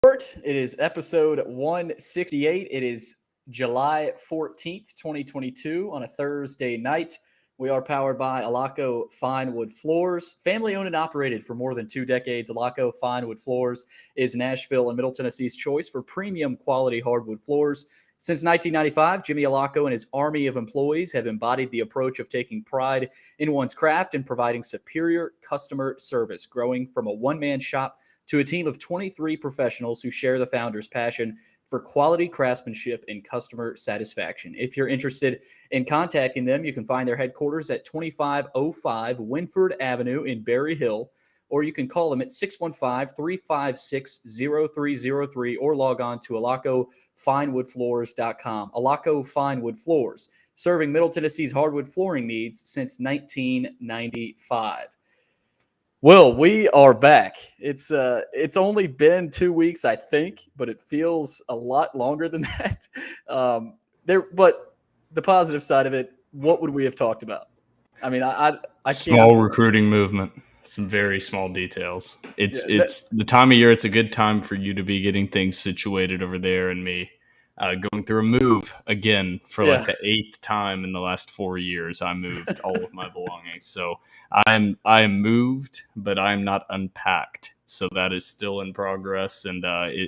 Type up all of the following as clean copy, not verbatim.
It is episode 168. It is July 14th, 2022 on a Thursday night. We are powered by Alaco Fine Wood Floors. Family owned and operated for more than 2 decades, Alaco Fine Wood Floors is Nashville and Middle Tennessee's choice for premium quality hardwood floors. Since 1995, Jimmy Alaco and his army of employees have embodied the approach of taking pride in one's craft and providing superior customer service, growing from a one-man shop to a team of 23 professionals who share the founder's passion for quality craftsmanship and customer satisfaction. If you're interested in contacting them, you can find their headquarters at 2505 Winford Avenue in Berry Hill, or you can call them at 615-356-0303 or log on to alacofinewoodfloors.com. Alaco Fine Wood Floors, serving Middle Tennessee's hardwood flooring needs since 1995. Will, we are back. It's only been 2 weeks, I think, but it feels a lot longer than that. But the positive side of it, what would we have talked about? I mean, I small recruiting movement, some very small details. It's the time of year. It's a good time for you to be getting things situated over there, and me going through a move again for like the 8th time in the last 4 years. I moved all of my belongings, so I am moved, but I'm not unpacked. So that is still in progress, and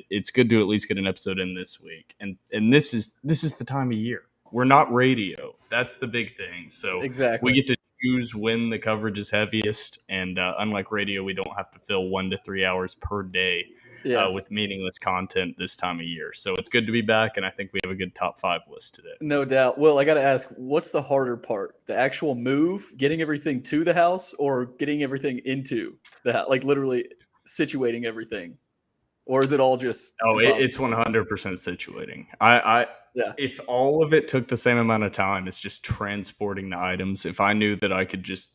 it's good to at least get an episode in this week. And this is the time of year. We're not radio. That's the big thing. So exactly. we get to choose when the coverage is heaviest, and unlike radio, we don't have to fill 1 to 3 hours per day with meaningless content this time of year. So it's good to be back, and I think we have a good top 5 list today. No doubt. Well, I got to ask, what's the harder part? The actual move, getting everything to the house, or getting everything into the house, like literally situating everything? Or is it all just it's 100% situating. If all of it took the same amount of time, it's just transporting the items. If I knew that I could just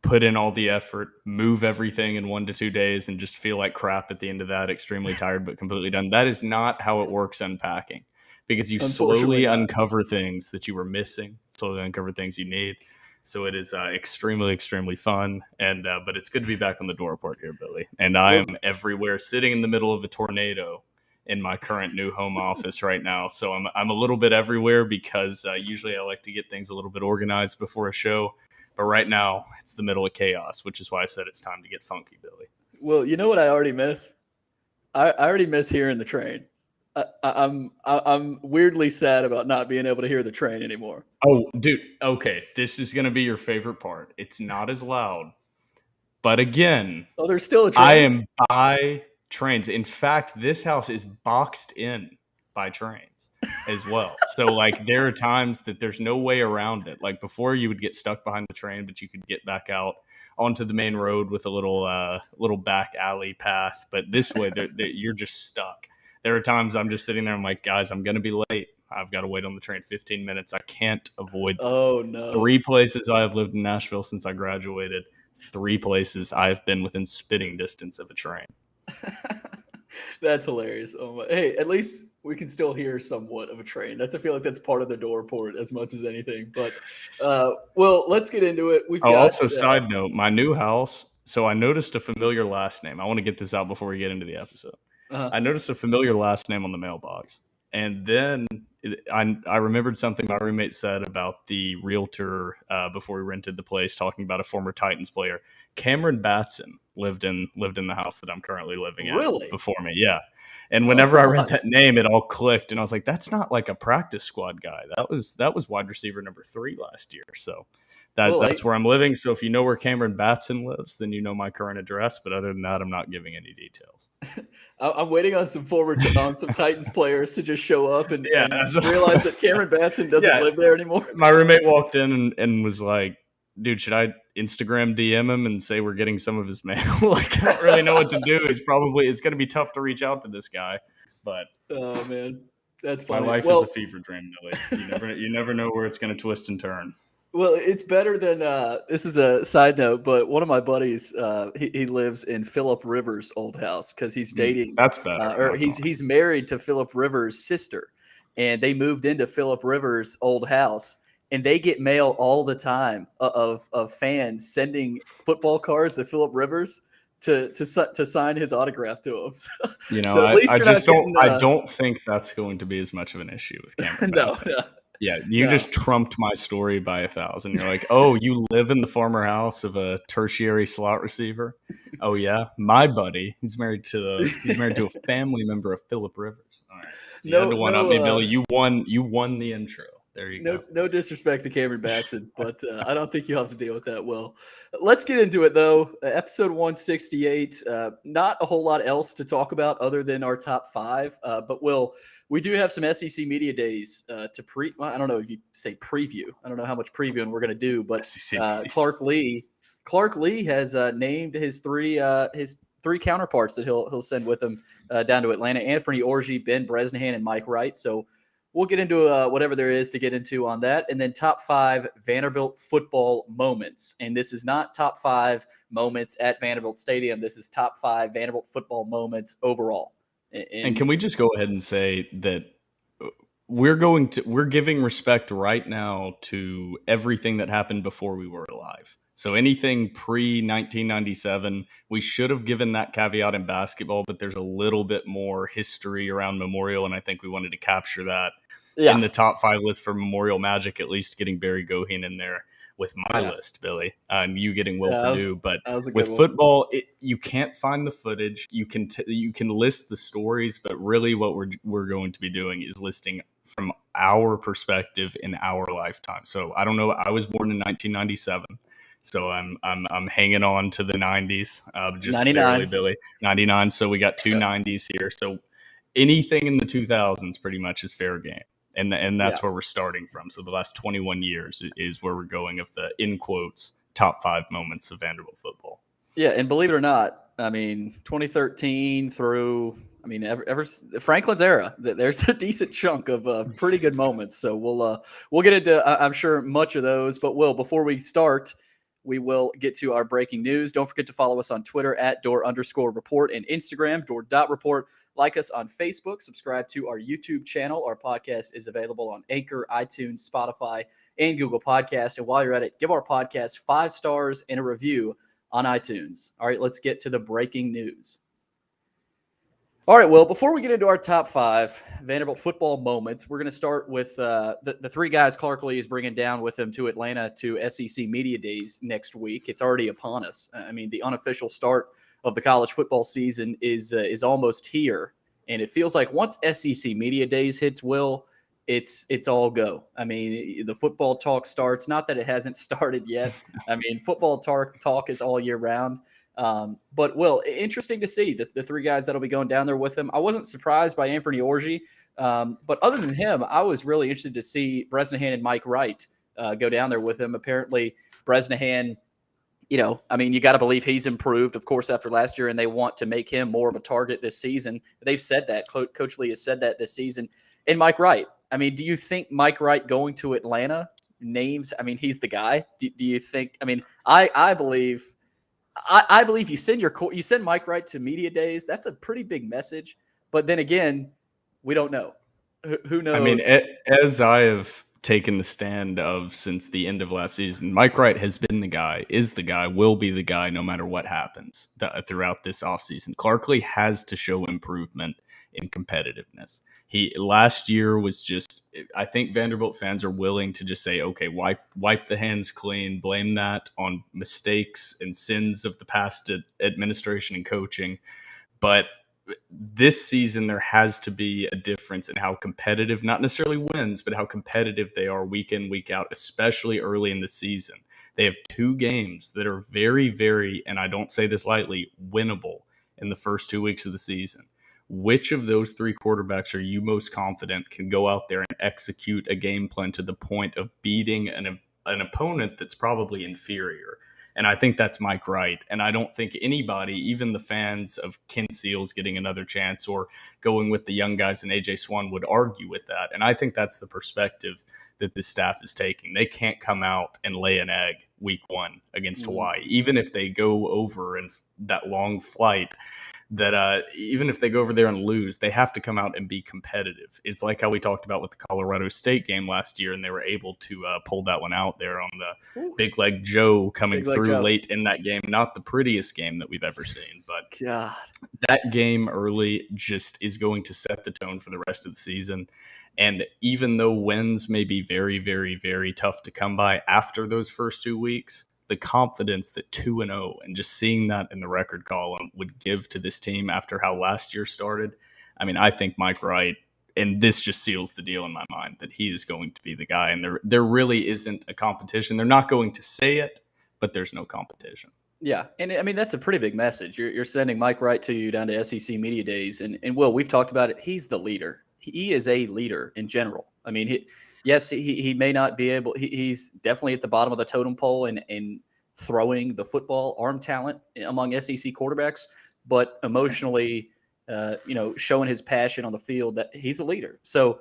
put in all the effort, move everything in 1 to 2 days, and just feel like crap at the end of that, extremely tired but completely done. That is not how it works unpacking, because you slowly uncover things that you were missing, slowly uncover things you need. So it is extremely, extremely fun, and but it's good to be back on the door report here, Billy. And I am everywhere, sitting in the middle of a tornado in my current new home office right now. So I'm a little bit everywhere, because usually I like to get things a little bit organized before a show. But right now, it's the middle of chaos, which is why I said it's time to get funky, Billy. Well, you know what I already miss? I already miss hearing the train. I'm weirdly sad about not being able to hear the train anymore. Oh, dude. Okay, this is going to be your favorite part. It's not as loud. But again, there's still a train. I am by trains. In fact, this house is boxed in by trains as well. So like there are times that there's no way around it. Like before, you would get stuck behind the train, but you could get back out onto the main road with a little back alley path. But this way, you're just stuck. There are times I'm just sitting there. I'm like, guys, I'm going to be late. I've got to wait on the train 15 minutes. I can't avoid them. Oh, no. 3 places I have lived in Nashville since I graduated. 3 places I've been within spitting distance of a train. That's hilarious. Hey, at least we can still hear somewhat of a train. I feel like that's part of the door report as much as anything. But, well, let's get into it. Also, side note, my new house. So I noticed a familiar last name. I want to get this out before we get into the episode. I noticed a familiar last name on the mailbox. And then I remembered something my roommate said about the realtor before we rented the place, talking about a former Titans player. Cameron Batson lived in the house that I'm currently living in before me. Yeah. And whenever I read that name, it all clicked. And I was like, that's not like a practice squad guy. That was wide receiver number 3 last year. So that's where I'm living. So if you know where Cameron Batson lives, then you know my current address. But other than that, I'm not giving any details. I'm waiting on some some Titans players to just show up and realize that Cameron Batson doesn't live there anymore. My roommate walked in and was like, dude, should I Instagram DM him and say we're getting some of his mail? Like, I don't really know what to do. It's going to be tough to reach out to this guy. But oh, man, that's funny. My life is a fever dream, Billy. You never know where it's going to twist and turn. Well, it's better than this is a side note, but one of my buddies, he lives in Phillip Rivers' old house because he's dating. That's better. Or he's married to Phillip Rivers' sister, and they moved into Phillip Rivers' old house, and they get mail all the time of fans sending football cards to Phillip Rivers. to sign his autograph to him. So at I least you're not just don't. getting. I don't think that's going to be as much of an issue with Cameron No, Batson. no, Yeah, you no. just trumped my story by 1,000. You're like, oh, you live in the former house of a tertiary slot receiver. Oh yeah, my buddy. He's married to a family member of Phillip Rivers. All right, so you had No, to one up no, me, Billy. You won. You won the intro. There you go. no disrespect to Cameron Batson, but I don't think you'll have to deal with that. Well, let's get into it though. Episode 168. Not a whole lot else to talk about other than our top five. But we do have some SEC media days to well, I don't know if you say preview. I don't know how much previewing we're going to do, but SEC. Clark Lee has named his three counterparts that he'll send with him down to Atlanta: Anthony Orji, Ben Bresnahan, and Mike Wright. So we'll get into whatever there is to get into on that. And then top five Vanderbilt football moments. And this is not top five moments at Vanderbilt Stadium. This is top five Vanderbilt football moments overall. And can we just go ahead and say that we're giving respect right now to everything that happened before we were alive. So anything pre-1997, we should have given that caveat in basketball, but there's a little bit more history around Memorial, and I think we wanted to capture that in the top five list for Memorial Magic, at least getting Barry Goheen in there with my list, Billy, and you getting Will Perdue. But with football, you can't find the footage. You can list the stories, but really what we're going to be doing is listing from our perspective in our lifetime. So I don't know. I was born in 1997. So I'm hanging on to the 90s, just 99. barely, Billy. 99. So we got two 90s here. So anything in the 2000s pretty much is fair game. And that's where we're starting from. So the last 21 years is where we're going of the, in quotes, top five moments of Vanderbilt football. Yeah, and believe it or not, I mean, 2013 through, I mean, ever Franklin's era, there's a decent chunk of pretty good moments. So we'll get into, I'm sure, much of those. But before we start, we will get to our breaking news. Don't forget to follow us on Twitter at @door_report and Instagram, door.report. Like us on Facebook. Subscribe to our YouTube channel. Our podcast is available on Anchor, iTunes, Spotify, and Google Podcasts. And while you're at it, give our podcast 5 stars and a review on iTunes. All right, let's get to the breaking news. All right, well, before we get into our top five Vanderbilt football moments, we're going to start with the three guys Clark Lee is bringing down with him to Atlanta to SEC Media Days next week. It's already upon us. I mean, the unofficial start of the college football season is almost here, and it feels like once SEC Media Days hits, it's all go. I mean, the football talk starts. Not that it hasn't started yet. I mean, football talk is all year round. But interesting to see the three guys that'll be going down there with him. I wasn't surprised by Anthony Orji, but other than him, I was really interested to see Bresnahan and Mike Wright go down there with him. Apparently, Bresnahan, I mean, you got to believe he's improved, of course, after last year, and they want to make him more of a target this season. They've said that. Coach Lee has said that this season. And Mike Wright, I mean, do you think Mike Wright going to Atlanta names? I mean, he's the guy. Do you think? I mean, I believe you send Mike Wright to Media Days. That's a pretty big message. But then again, we don't know. Who knows? I mean, as I have taken the stand of since the end of last season, Mike Wright has been the guy, is the guy, will be the guy no matter what happens throughout this offseason. Clark Lee has to show improvement in competitiveness. Last year was just, I think Vanderbilt fans are willing to just say, okay, wipe the hands clean, blame that on mistakes and sins of the past administration and coaching. But this season, there has to be a difference in how competitive, not necessarily wins, but how competitive they are week in, week out, especially early in the season. They have 2 games that are very, very, and I don't say this lightly, winnable in the first 2 weeks of the season. Which of those 3 quarterbacks are you most confident can go out there and execute a game plan to the point of beating an opponent that's probably inferior? And I think that's Mike Wright. And I don't think anybody, even the fans of Ken Seals getting another chance or going with the young guys and AJ Swan, would argue with that. And I think that's the perspective that the staff is taking. They can't come out and lay an egg week 1 against Hawaii. Even if they go over in that long flight, that even if they go over there and lose, they have to come out and be competitive. It's like how we talked about with the Colorado State game last year, and they were able to pull that one out there on the Big Leg Joe coming through late in that game. Not the prettiest game that we've ever seen, but God, that game early just is going to set the tone for the rest of the season. And even though wins may be very, very, very tough to come by after those first 2 weeks, the confidence that 2-0 and just seeing that in the record column would give to this team after how last year started. I mean, I think Mike Wright, and this just seals the deal in my mind, that he is going to be the guy. And there really isn't a competition. They're not going to say it, but there's no competition. Yeah, and I mean that's a pretty big message. You're sending Mike Wright to you down to SEC Media Days, and Will, we've talked about it. He's the leader. He is a leader in general. I mean, he may not be able. He's definitely at the bottom of the totem pole in throwing the football, arm talent among SEC quarterbacks, but emotionally, showing his passion on the field, that he's a leader. So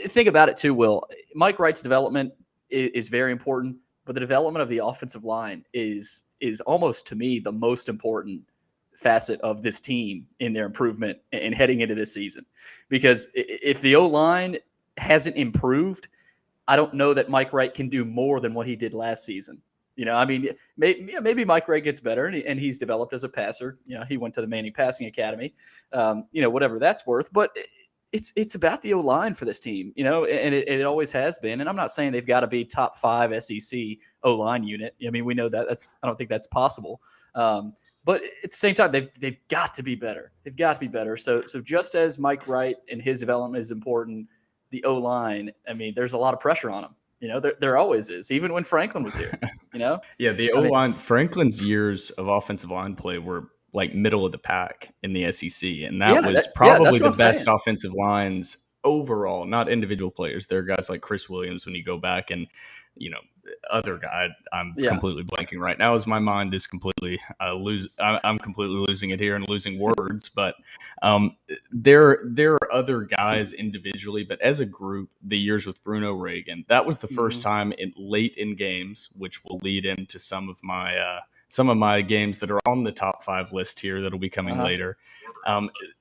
think about it too, Will. Mike Wright's development is very important. But the development of the offensive line is almost, to me, the most important facet of this team in their improvement and heading into this season. Because if the O-line hasn't improved, I don't know that Mike Wright can do more than what he did last season. I mean, maybe Mike Wright gets better and he's developed as a passer. He went to the Manning Passing Academy, whatever that's worth. But it's about the O-line for this team, and it always has been. And I'm not saying they've got to be top 5 SEC O-line unit. I mean, we know that I don't think that's possible. But at the same time, they've got to be better. They've got to be better. So just as Mike Wright and his development is important, the O-line, I mean, there's a lot of pressure on them. There always is, even when Franklin was here. Yeah, the O-line, Franklin's years of offensive line play were like middle of the pack in the SEC. And that was probably the best offensive lines overall, not individual players. There are guys like Chris Williams when you go back and, other guy I'm completely blanking right now as my mind is completely I'm completely losing it here and losing words. But there are other guys individually, but as a group, the years with Bruno Reagan, that was the first time late in games, which will lead into some of my games that are on the top 5 list here that'll be coming later.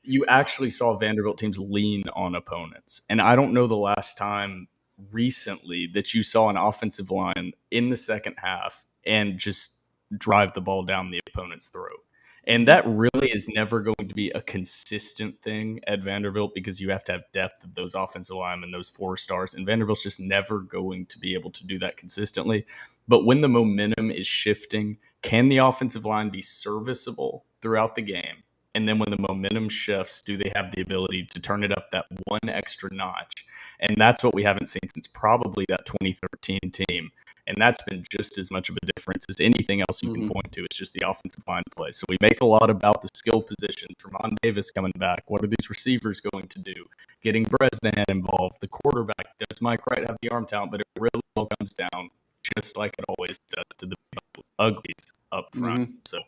You actually saw Vanderbilt teams lean on opponents. And I don't know the last time recently that you saw an offensive line in the second half and just drive the ball down the opponent's throat. And that really is never going to be a consistent thing at Vanderbilt because you have to have depth of those offensive linemen, those 4 stars. And Vanderbilt's just never going to be able to do that consistently. But when the momentum is shifting, can the offensive line be serviceable throughout the game? And then when the momentum shifts, do they have the ability to turn it up that one extra notch? And that's what we haven't seen since probably that 2013 team. And that's been just as much of a difference as anything else you can point to. It's just the offensive line play. So we make a lot about the skill positions. Ramon Davis coming back. What are these receivers going to do? Getting Bresnahan involved. The quarterback. Does Mike Wright have the arm talent? But it really all comes down, just like it always does, to the uglies up front. So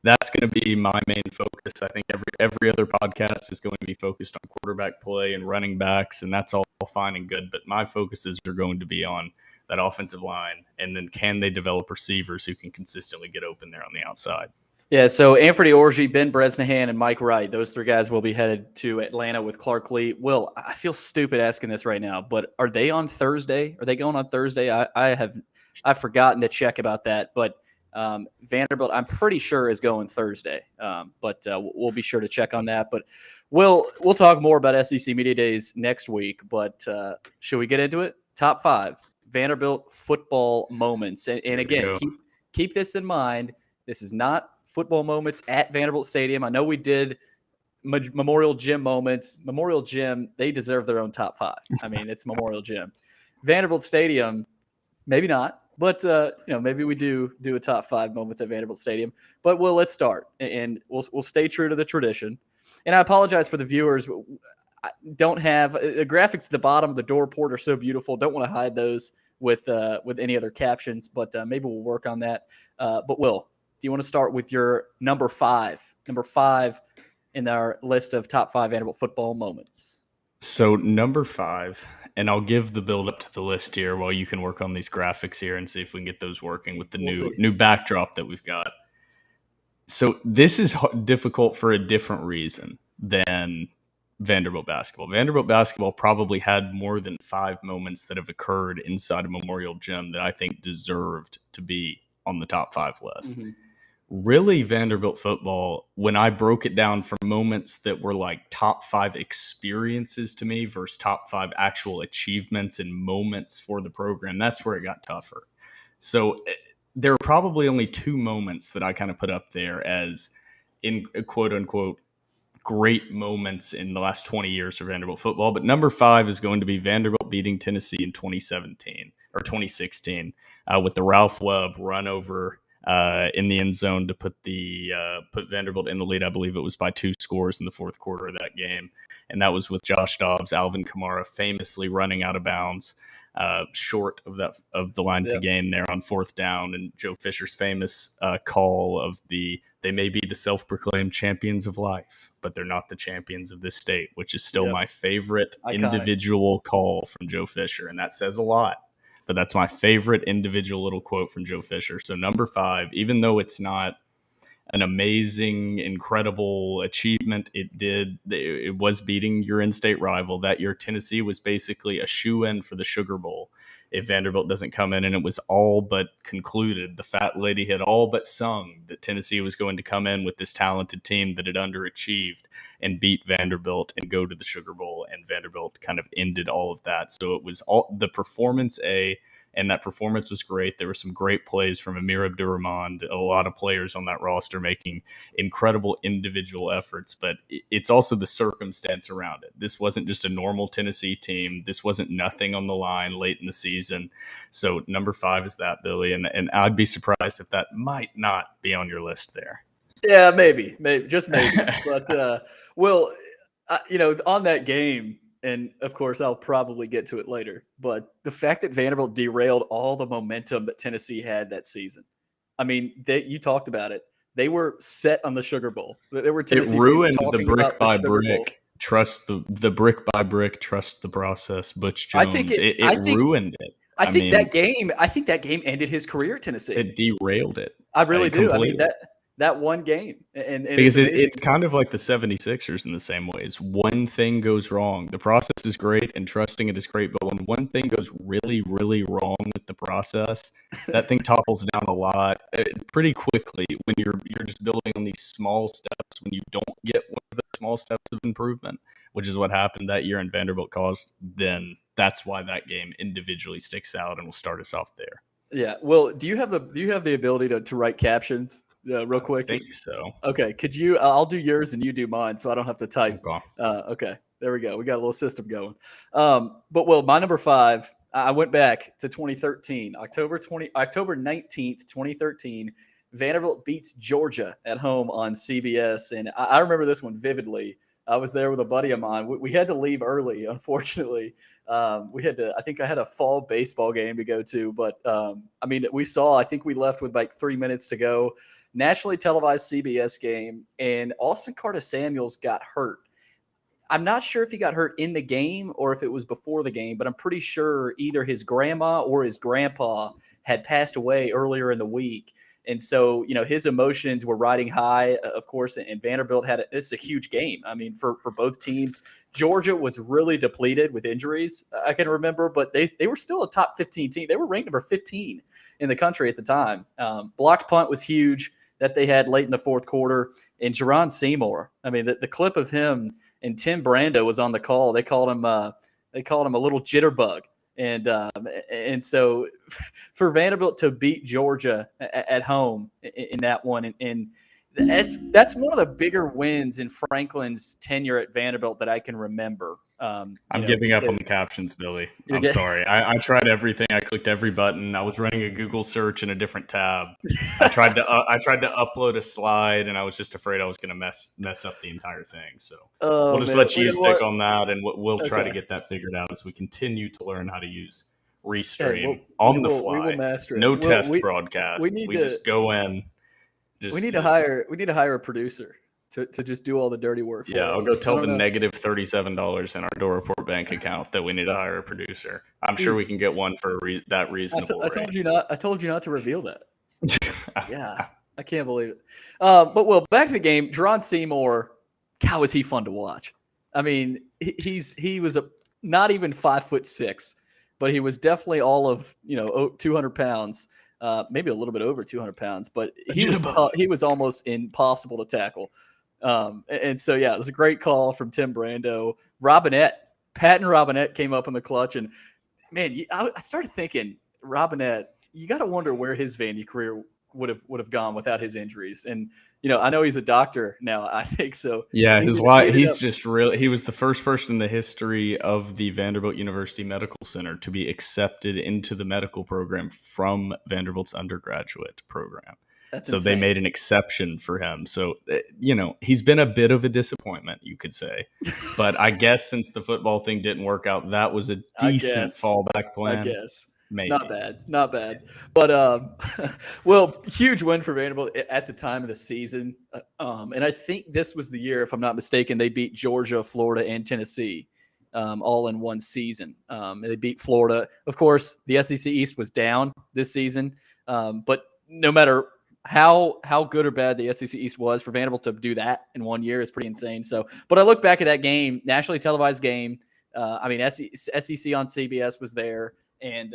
that's going to be my main focus. I think every other podcast is going to be focused on quarterback play and running backs, and that's all fine and good. But my focuses are going to be on that offensive line, and then can they develop receivers who can consistently get open there on the outside? Yeah, so Anthony Orgy, Ben Bresnahan, and Mike Wright, those 3 guys will be headed to Atlanta with Clark Lee. Will, I feel stupid asking this right now, but are they on Thursday? Are they going on Thursday? I've forgotten to check about that, but Vanderbilt, I'm pretty sure, is going Thursday, but we'll be sure to check on that. But we'll talk more about SEC Media Days next week. But should we get into it? Top 5 Vanderbilt football moments, and again, keep this in mind. This is not football moments at Vanderbilt Stadium. I know we did Memorial Gym moments. Memorial Gym, they deserve their own top 5. I mean, it's Memorial Gym. Vanderbilt Stadium, maybe not. But, maybe we do a top 5 moments at Vanderbilt Stadium. But, let's start. And we'll stay true to the tradition. And I apologize for the viewers. I don't have the graphics at the bottom of the door port are so beautiful. Don't want to hide those with any other captions. But maybe we'll work on that. But, Will, do you want to start with your number 5? Number 5 in our list of top 5 Vanderbilt football moments. So number 5, and I'll give the build up to the list here while you can work on these graphics here and see if we can get those working with the new backdrop that we've got. So this is difficult for a different reason than Vanderbilt basketball. Vanderbilt basketball probably had more than 5 moments that have occurred inside a Memorial Gym that I think deserved to be on the top 5 list. Mm-hmm. Really, Vanderbilt football, when I broke it down for moments that were like top 5 experiences to me versus top 5 actual achievements and moments for the program, that's where it got tougher. So there are probably only 2 moments that I kind of put up there as in quote unquote great moments in the last 20 years for Vanderbilt football. But number 5 is going to be Vanderbilt beating Tennessee in 2017 or 2016 with the Ralph Webb run over in the end zone to put Vanderbilt in the lead. I believe it was by 2 scores in the fourth quarter of that game. And that was with Josh Dobbs, Alvin Kamara famously running out of bounds short of the line to gain there on 4th down, and Joe Fisher's famous call of they may be the self-proclaimed champions of life, but they're not the champions of this state, which is still my favorite individual call from Joe Fisher, and that says a lot. But that's my favorite individual little quote from Joe Fisher. So number 5, even though it's not an amazing, incredible achievement, it was beating your in-state rival. That year, Tennessee was basically a shoe-in for the Sugar Bowl if Vanderbilt doesn't come in, and it was all but concluded. The fat lady had all but sung that Tennessee was going to come in with this talented team that had underachieved and beat Vanderbilt and go to the Sugar Bowl, and Vanderbilt kind of ended all of that. So it was all the performance and that performance was great. There were some great plays from Amir Abdur-Rahman, a lot of players on that roster making incredible individual efforts, but it's also the circumstance around it. This wasn't just a normal Tennessee team. This wasn't nothing on the line late in the season. So number 5 is that, Billy, and I'd be surprised if that might not be on your list there. Yeah, maybe, just maybe. But, well, on that game, and of course, I'll probably get to it later, but the fact that Vanderbilt derailed all the momentum that Tennessee had that season. I mean, you talked about it. They were set on the Sugar Bowl. There were Tennessee fans ruined talking the brick about by the Sugar Bowl. brick. Trust the brick by brick. Trust the process. Butch Jones. It ruined it. I think that game ended his career at Tennessee. It derailed it. I really do. Completely. I mean that one game. And because it's kind of like the 76ers in the same ways. One thing goes wrong. The process is great and trusting it is great, but when one thing goes really, really wrong with the process, that thing topples down a lot pretty quickly when you're just building on these small steps. When you don't get one of the small steps of improvement, which is what happened that year in Vanderbilt caused, then that's why that game individually sticks out and will start us off there. Yeah. Well, do you have the ability to write captions? Real quick. I think so. Okay. Could you? I'll do yours and you do mine, so I don't have to type. Okay. There we go. We got a little system going. But my number 5. I went back to 2013, October 19th, 2013. Vanderbilt beats Georgia at home on CBS, and I remember this one vividly. I was there with a buddy of mine. We had to leave early, unfortunately. We had to. I think I had a fall baseball game to go to, but I think we left with like 3 minutes to go. Nationally televised CBS game, and Austin Carter-Samuels got hurt. I'm not sure if he got hurt in the game or if it was before the game, but I'm pretty sure either his grandma or his grandpa had passed away earlier in the week. And so, his emotions were riding high, of course, and Vanderbilt it's a huge game. I mean, for both teams. Georgia was really depleted with injuries, I can remember, but they were still a top 15 team. They were ranked number 15 in the country at the time. Blocked punt was huge that they had late in the fourth quarter. And Jerron Seymour, I mean, the clip of him and Tim Brando was on the call. They called him a little jitterbug. And so for Vanderbilt to beat Georgia at home in that one, and that's one of the bigger wins in Franklin's tenure at Vanderbilt that I can remember. I'm giving up on the captions, Billy. I'm sorry. I tried everything. I clicked every button. I was running a Google search in a different tab. I tried to upload a slide, and I was just afraid I was going to mess up the entire thing. So we'll just let you stick on that, and we'll try to get that figured out as we continue to learn how to use Restream on the fly. We will master it. No test broadcast. We just go in. We need to hire a producer to just do all the dirty work for us. I'll go tell the negative $37 in our Door Report bank account that we need to hire a producer. I'm sure we can get one for that reasonable rate. I told you not to reveal that. Yeah. I can't believe it. But well, back to the game. Deron Seymour, God, was he fun to watch? I mean, he was not even 5'6", but he was definitely all of 200 pounds, maybe a little bit over 200 pounds. But he was almost impossible to tackle. And so yeah, it was a great call from Tim Brando. Patton Robinette came up in the clutch, and man, I started thinking Robinette. You got to wonder where his Vandy career would have gone without his injuries. And I know he's a doctor now. I think so. Yeah, he's just really. He was the first person in the history of the Vanderbilt University Medical Center to be accepted into the medical program from Vanderbilt's undergraduate program. That's so insane. They made an exception for him. So he's been a bit of a disappointment, you could say. But I guess since the football thing didn't work out, that was a decent fallback plan. I guess. Maybe. Not bad. But well, huge win for Vanderbilt at the time of the season. And I think this was the year, if I'm not mistaken, they beat Georgia, Florida, and Tennessee all in one season. They beat Florida. Of course, the SEC East was down this season. But no matter how good or bad the SEC East was, for Vanderbilt to do that in 1 year is pretty insane. So, but I look back at that game, nationally televised game. SEC on CBS was there. And,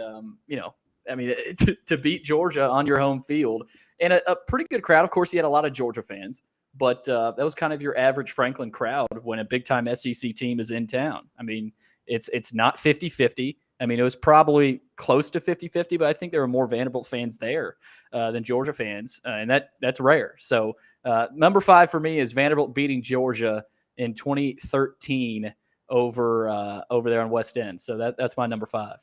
to beat Georgia on your home field and a pretty good crowd. Of course, he had a lot of Georgia fans, but that was kind of your average Franklin crowd when a big-time SEC team is in town. I mean, it's not 50-50. I mean, it was probably close to 50-50, but I think there were more Vanderbilt fans there than Georgia fans, and that's rare. So number 5 for me is Vanderbilt beating Georgia in 2013 over there on West End. So that's my number 5.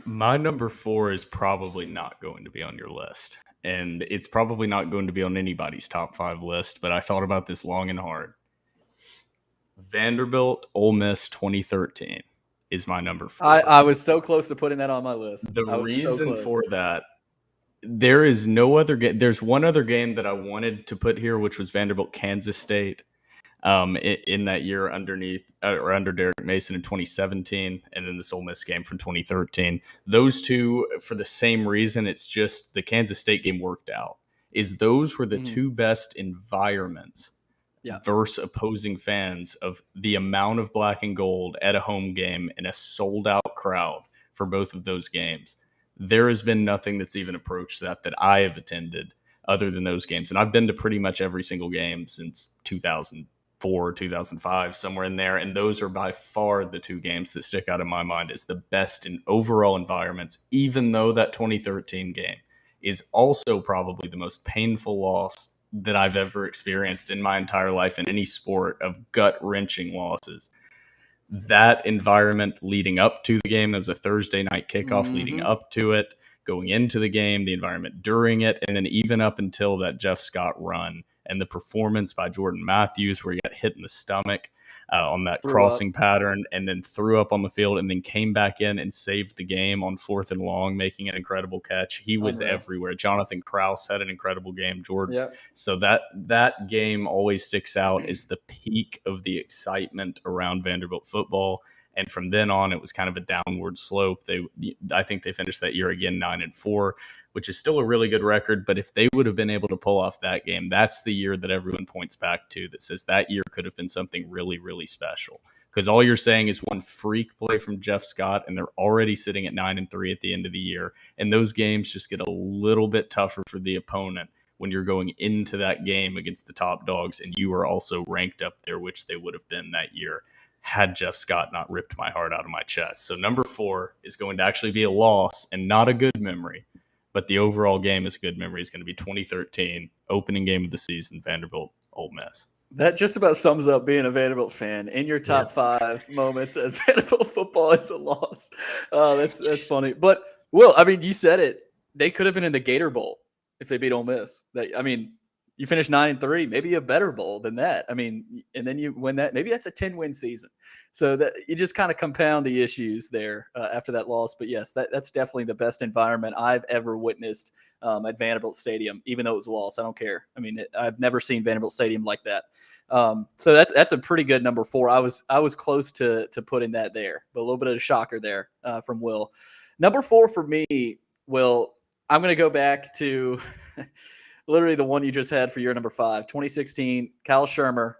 My number 4 is probably not going to be on your list, and it's probably not going to be on anybody's top 5 list, but I thought about this long and hard. Vanderbilt Ole Miss 2013 is my number 4. I was so close to putting that on my list. The reason for that, there is no other game. There's one other game that I wanted to put here, which was Vanderbilt Kansas State. In that year under Derek Mason in 2017, and then this Ole Miss game from 2013. Those two, for the same reason, it's just the Kansas State game worked out, is those were the two best environments versus opposing fans of the amount of black and gold at a home game and a sold-out crowd for both of those games. There has been nothing that's even approached that I have attended other than those games. And I've been to pretty much every single game since 2004, 2005, somewhere in there. And those are by far the two games that stick out in my mind as the best in overall environments, even though that 2013 game is also probably the most painful loss that I've ever experienced in my entire life in any sport, of gut-wrenching losses. That environment leading up to the game, that was a Thursday night kickoff leading up to it, going into the game, the environment during it, and then even up until that Jeff Scott run and the performance by Jordan Matthews where he got hit in the stomach on that crossing pattern and then threw up on the field and then came back in and saved the game on 4th and long, making an incredible catch. He was everywhere. Jonathan Krause had an incredible game, Jordan. Yep. So that game always sticks out as the peak of the excitement around Vanderbilt football. And from then on, it was kind of a downward slope. I think they finished that year again 9-4, which is still a really good record. But if they would have been able to pull off that game, that's the year that everyone points back to that says that year could have been something really, really special. Because all you're saying is one freak play from Jeff Scott, and they're already sitting at 9-3 at the end of the year. And those games just get a little bit tougher for the opponent when you're going into that game against the top dogs, and you are also ranked up there, which they would have been that year had Jeff Scott not ripped my heart out of my chest. So number 4 is going to actually be a loss and not a good memory, but the overall game is a good memory. It's going to be 2013, opening game of the season, Vanderbilt, Ole Miss. That just about sums up being a Vanderbilt fan. In your top 5 moments of Vanderbilt football is a loss. That's funny. But, Will, I mean, you said it. They could have been in the Gator Bowl if they beat Ole Miss. You finish 9-3, maybe a better bowl than that. I mean, and then you win that. Maybe that's a 10-win season. So that you just kind of compound the issues there after that loss. But yes, that's definitely the best environment I've ever witnessed at Vanderbilt Stadium, even though it was a loss. I don't care. I mean, I've never seen Vanderbilt Stadium like that. So that's a pretty good number 4. I was close to putting that there, but a little bit of a shocker there from Will. Number 4 for me, Will, I'm going to go back to literally the one you just had for your number 5, 2016. Kyle Shermer,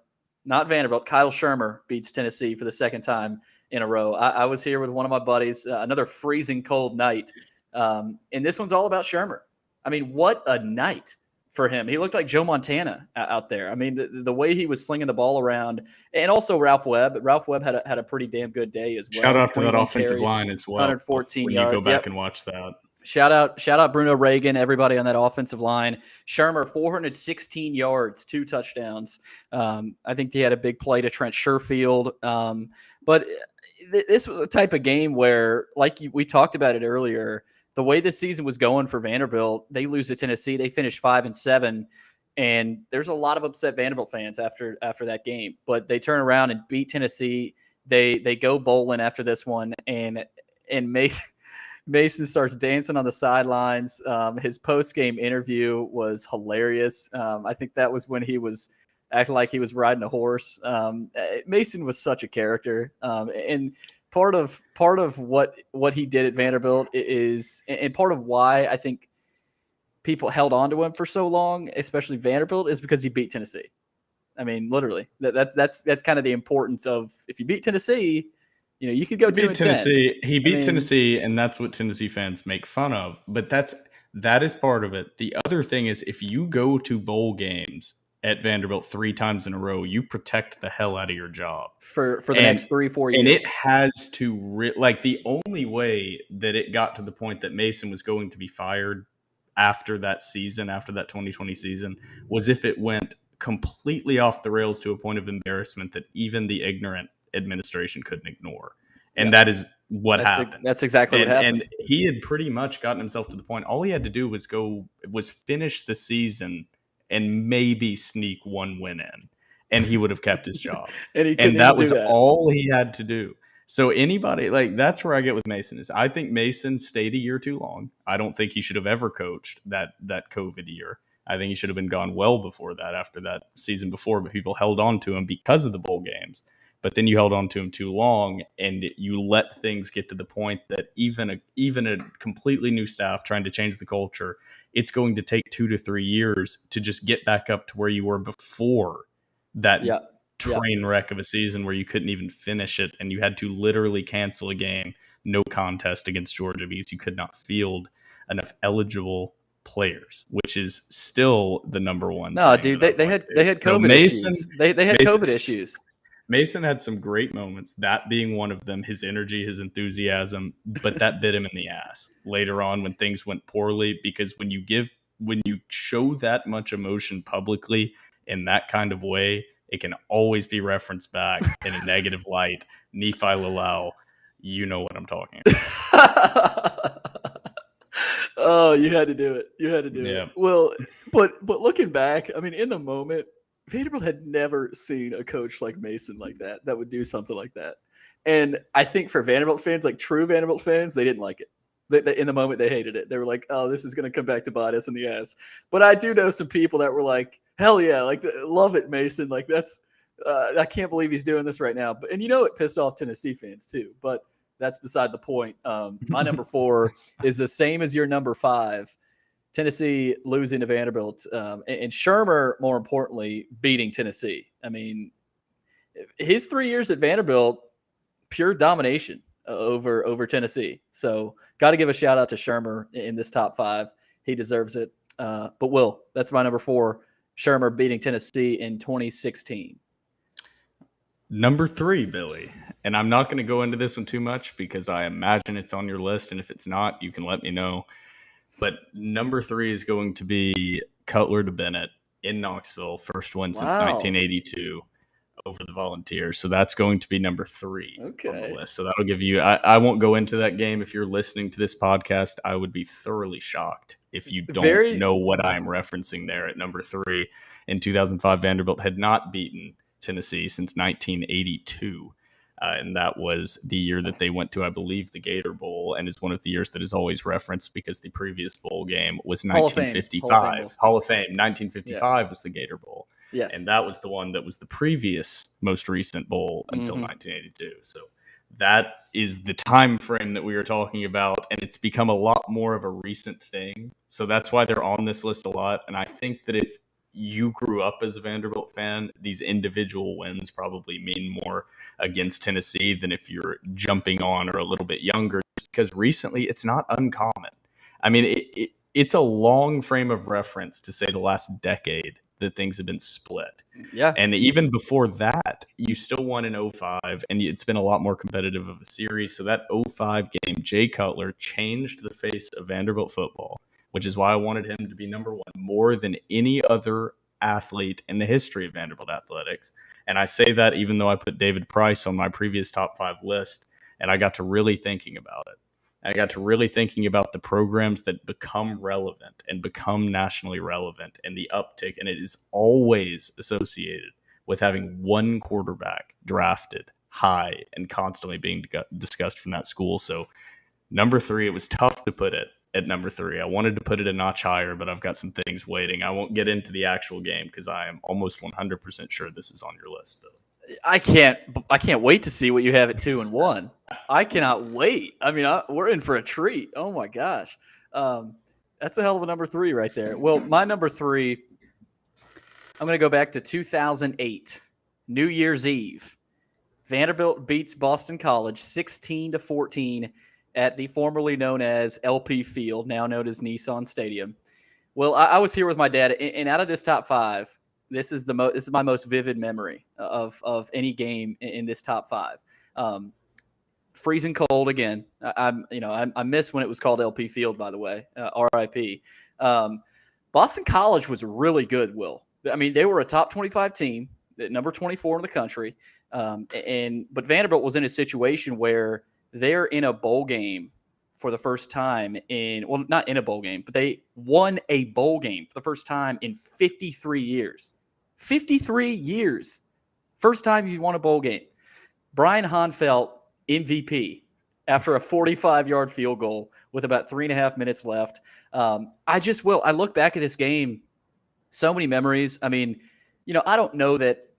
not Vanderbilt. Kyle Shermer beats Tennessee for the second time in a row. I was here with one of my buddies, another freezing cold night, and this one's all about Shermer. I mean, what a night for him. He looked like Joe Montana out there. I mean, the way he was slinging the ball around, and also Ralph Webb. Ralph Webb had a pretty damn good day as well. Shout out to that offensive line as well. 114 when yards. You go back and watch that. Shout out Bruno Reagan, everybody on that offensive line. Shermer, 416 yards, 2 touchdowns. I think he had a big play to Trent Sherfield. But this was a type of game where, like we talked about it earlier, the way the season was going for Vanderbilt, they lose to Tennessee. They finished 5-7, and there's a lot of upset Vanderbilt fans after that game. But they turn around and beat Tennessee. They go bowling after this one, and Mason starts dancing on the sidelines. His post-game interview was hilarious. I think that was when he was acting like he was riding a horse. Mason was such a character, and part of what he did at Vanderbilt is, and part of why I think people held on to him for so long, especially Vanderbilt, is because he beat Tennessee. I mean, literally, that's kind of the importance of, if you beat Tennessee, you know, you could go 2-10. He beat Tennessee, and that's what Tennessee fans make fun of. But that is part of it. The other thing is, if you go to bowl games at Vanderbilt 3 times in a row, you protect the hell out of your job for the next 3-4 years. And it has to like, the only way that it got to the point that Mason was going to be fired after that season, after that 2020 season, was if it went completely off the rails to a point of embarrassment that even the ignorant administration couldn't ignore. And that is what happened. That's exactly what happened. And he had pretty much gotten himself to the point. All he had to do was finish the season and maybe sneak one win in, and he would have kept his job. and that was all he had to do. So anybody, like, that's where I get with Mason, is I think Mason stayed a year too long. I don't think he should have ever coached that COVID year. I think he should have been gone well before that, after that season before, but people held on to him because of the bowl games. But then you held on to him too long, and you let things get to the point that even a completely new staff trying to change the culture, it's going to take 2 to 3 years to just get back up to where you were before that train wreck of a season where you couldn't even finish it, and you had to literally cancel a game, no contest, against Georgia because you could not field enough eligible players, which is still the number one. No, dude, they had COVID issues. They had COVID issues. Mason had some great moments, that being one of them, his energy, his enthusiasm, but that bit him in the ass later on when things went poorly, because when you show that much emotion publicly in that kind of way, it can always be referenced back in a negative light. Nephi Lalau, you know what I'm talking about. Oh, you had to do it. Yeah. Well, but looking back, I mean, in the moment, Vanderbilt had never seen a coach like Mason like that would do something like that. And I think for Vanderbilt fans, like true Vanderbilt fans, they didn't like it. They, in the moment, they hated it. They were like, oh, this is going to come back to bite us in the ass. But I do know some people that were like, hell yeah, like, love it, Mason. Like, that's I can't believe he's doing this right now. And it pissed off Tennessee fans too. But that's beside the point. My number 4 is the same as your number 5. Tennessee losing to Vanderbilt, and Shermer, more importantly, beating Tennessee. I mean, his 3 years at Vanderbilt, pure domination over Tennessee. So got to give a shout out to Shermer in this top 5. He deserves it. But Will, that's my number 4, Shermer beating Tennessee in 2016. Number 3, Billy. And I'm not going to go into this one too much because I imagine it's on your list. And if it's not, you can let me know. But number 3 is going to be Cutler to Bennett in Knoxville. First one since 1982 over the Volunteers. So that's going to be number 3 on the list. So that'll give you – I won't go into that game. If you're listening to this podcast, I would be thoroughly shocked if you don't know what I'm referencing there at number 3. In 2005, Vanderbilt had not beaten Tennessee since 1982. And that was the year that they went to, I believe, the Gator Bowl, and is one of the years that is always referenced because the previous bowl game was 1955. Hall of Fame. 1955 was the Gator Bowl. Yes. And that was the one that was the previous most recent bowl until 1982. So that is the time frame that we were talking about, and it's become a lot more of a recent thing. So that's why they're on this list a lot. And I think that if you grew up as a Vanderbilt fan, these individual wins probably mean more against Tennessee than if you're jumping on or a little bit younger, because recently it's not uncommon. I mean, it's a long frame of reference to say the last decade that things have been split. Yeah. And even before that, you still won in 05, and it's been a lot more competitive of a series. So that 05 game, Jay Cutler changed the face of Vanderbilt football, which is why I wanted him to be number one more than any other athlete in the history of Vanderbilt athletics. And I say that even though I put David Price on my previous top 5 list, and I got to really thinking about it. I got to really thinking about the programs that become relevant and become nationally relevant and the uptick. And it is always associated with having one quarterback drafted high and constantly being discussed from that school. So number 3, it was tough to put it at number 3. I wanted to put it a notch higher, but I've got some things waiting. I won't get into the actual game because I am almost 100% sure this is on your list, Bill. I can't wait to see what you have at 2 and 1. I cannot wait. I mean, we're in for a treat. Oh my gosh, that's a hell of a number 3 right there. Well, my number 3, I'm going to go back to 2008, New Year's Eve. Vanderbilt beats Boston College 16-14 at the formerly known as LP Field, now known as Nissan Stadium. Well, I was here with my dad, and out of this top 5. This is my most vivid memory of any game in this top 5. Freezing cold again. I miss when it was called LP Field, by the way. RIP. Boston College was really good, Will. I mean, they were a top 25 team, number 24 in the country. But Vanderbilt was in a situation where they're in a bowl game for the first time not in a bowl game, but they won a bowl game for the first time in 53 years. 53 years. First time you won a bowl game. Brian Honfelt, MVP, after a 45-yard field goal with about 3.5 minutes left. I look back at this game, so many memories. I mean, I don't know that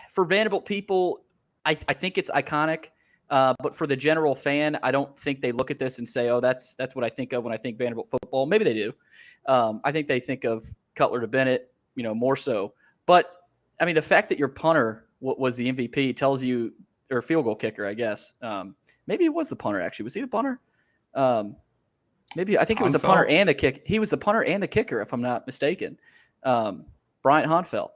for Vanderbilt people, I think it's iconic. But for the general fan, I don't think they look at this and say, oh, that's what I think of when I think Vanderbilt football. Maybe they do. I think they think of Cutler to Bennett, more so. But, I mean, the fact that your punter was the MVP tells you, or field goal kicker, I guess. Maybe it was the punter, actually. Was he the punter? Maybe I think it was the punter and the kick. He was the punter and the kicker, if I'm not mistaken. Bryant Honfelt.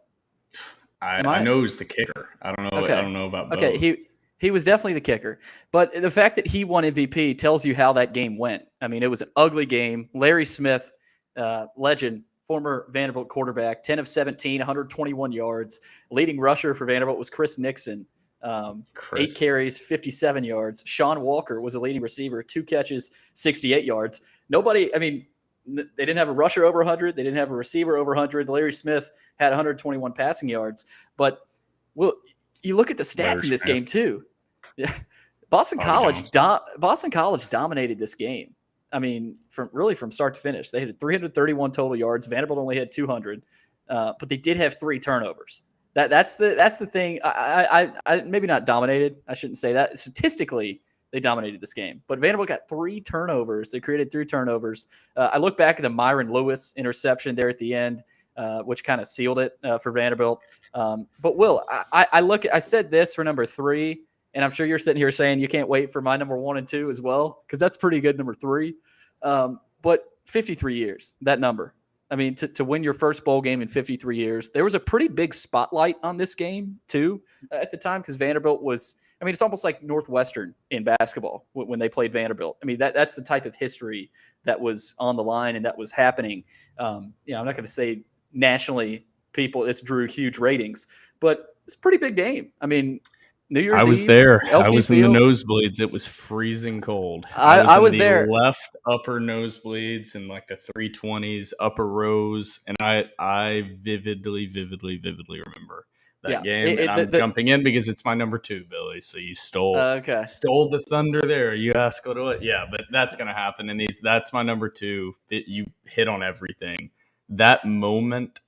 I know he was the kicker. I don't know. Okay. I don't know about both. Okay, he was definitely the kicker. But the fact that he won MVP tells you how that game went. I mean, it was an ugly game. Larry Smith, legend, former Vanderbilt quarterback, 10 of 17, 121 yards. Leading rusher for Vanderbilt was Chris Nixon. 8 carries, 57 yards. Sean Walker was a leading receiver, 2 catches, 68 yards. They didn't have a rusher over 100. They didn't have a receiver over 100. Larry Smith had 121 passing yards. But you look at the stats in this game too. Yeah, Boston College dominated this game. I mean, from start to finish, they had 331 total yards. Vanderbilt only had 200, but they did have 3 turnovers. That's the thing. I maybe not dominated. I shouldn't say that. Statistically, they dominated this game. But Vanderbilt got 3 turnovers. They created 3 turnovers. I look back at the Myron Lewis interception there at the end, which kind of sealed it for Vanderbilt. But Will, I said this for number 3, and I'm sure you're sitting here saying you can't wait for my number 1 and 2 as well, because that's pretty good, number 3. But 53 years, that number. I mean, to win your first bowl game in 53 years, there was a pretty big spotlight on this game, too, at the time, because Vanderbilt was – I mean, it's almost like Northwestern in basketball when they played Vanderbilt. I mean, that's the type of history that was on the line and that was happening. I'm not going to say nationally this drew huge ratings, but it's a pretty big game. I mean, New Year's Eve. I was there. LP I was Field. in the nosebleeds. It was freezing cold. I was in there. The left upper nosebleeds and like the 320s upper rows, and I vividly remember that game. And I'm jumping in because it's my number 2, Billy. So you stole the thunder there. You asked what? Yeah, but that's gonna happen. And that's my number 2. You hit on everything. That moment,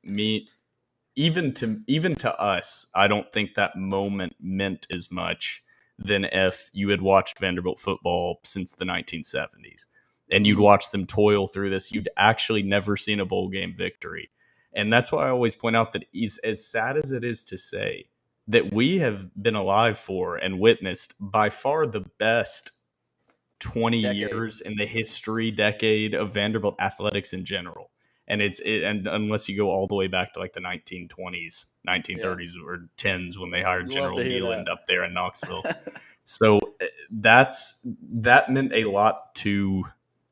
even to us, I don't think that moment meant as much than if you had watched Vanderbilt football since the 1970s and you'd watched them toil through this. You'd actually never seen a bowl game victory. And that's why I always point out that as sad as it is to say that we have been alive for and witnessed by far the best 20 years in the decade of Vanderbilt athletics in general. And and unless you go all the way back to like the 1920s, 1930s or 10s when they hired General Nealand up there in Knoxville. So that meant a lot to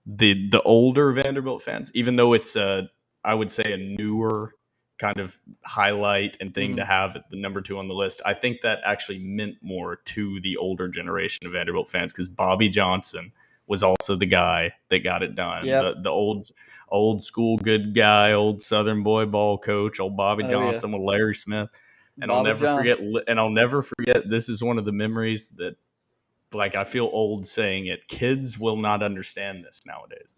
the older Vanderbilt fans, even though it's I would say a newer kind of highlight and thing to have at the number 2 on the list. I think that actually meant more to the older generation of Vanderbilt fans because Bobby Johnson was also the guy that got it done. Yep. The old school good guy, old Southern boy ball coach, old Bobby Johnson with Larry Smith. And I'll never forget, this is one of the memories that, like, I feel old saying it. Kids will not understand this nowadays.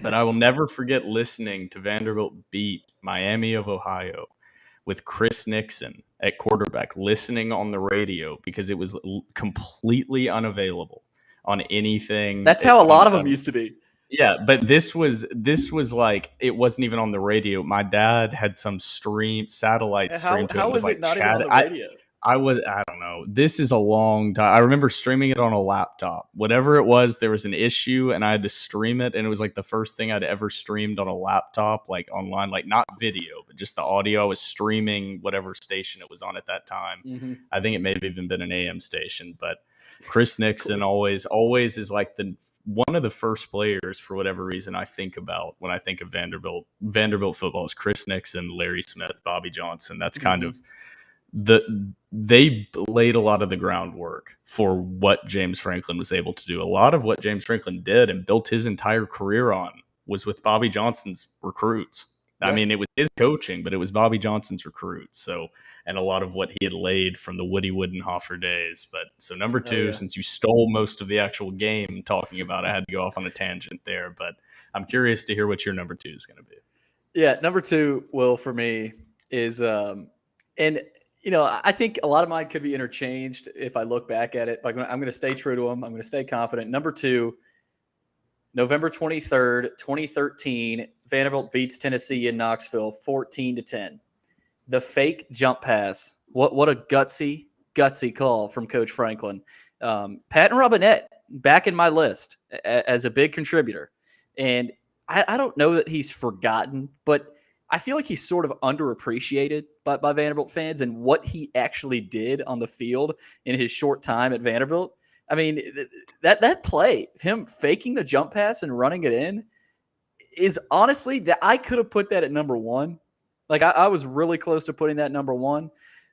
But I will never forget listening to Vanderbilt beat Miami of Ohio with Chris Nixon at quarterback, listening on the radio because it was completely unavailable on anything. That's how a lot of them used to be. Yeah, but this was like, it wasn't even on the radio. My dad had some satellite stream to it. How was it not even on the radio? I don't know. This is a long time. I remember streaming it on a laptop. Whatever it was, there was an issue and I had to stream it. And it was like the first thing I'd ever streamed on a laptop, like online, like not video, but just the audio. I was streaming whatever station it was on at that time. I think it may have even been an AM station, but Chris Nixon always is like one of the first players for whatever reason I think about when I think of Vanderbilt football is Chris Nixon, Larry Smith, Bobby Johnson. That's kind of they laid a lot of the groundwork for what James Franklin was able to do. A lot of what James Franklin did and built his entire career on was with Bobby Johnson's recruits. Yep. I mean, it was his coaching, but it was Bobby Johnson's recruits. So, and a lot of what he had laid from the Woody Woodenhofer days. But so number 2, since you stole most of the actual game talking about it, I had to go off on a tangent there. But I'm curious to hear what your number 2 is going to be. Yeah, number 2, Will, for me is, and you know, I think a lot of mine could be interchanged if I look back at it. But I'm going to stay true to them. I'm going to stay confident. Number 2, November 23rd, 2013, Vanderbilt beats Tennessee in Knoxville 14-10. The fake jump pass. What a gutsy call from Coach Franklin. Patton Robinette back in my list as a big contributor. And I don't know that he's forgotten, but I feel like he's sort of underappreciated by Vanderbilt fans and what he actually did on the field in his short time at Vanderbilt. I mean, that play, him faking the jump pass and running it in, is honestly that I could have put that at number 1. Like I was really close to putting that number 1.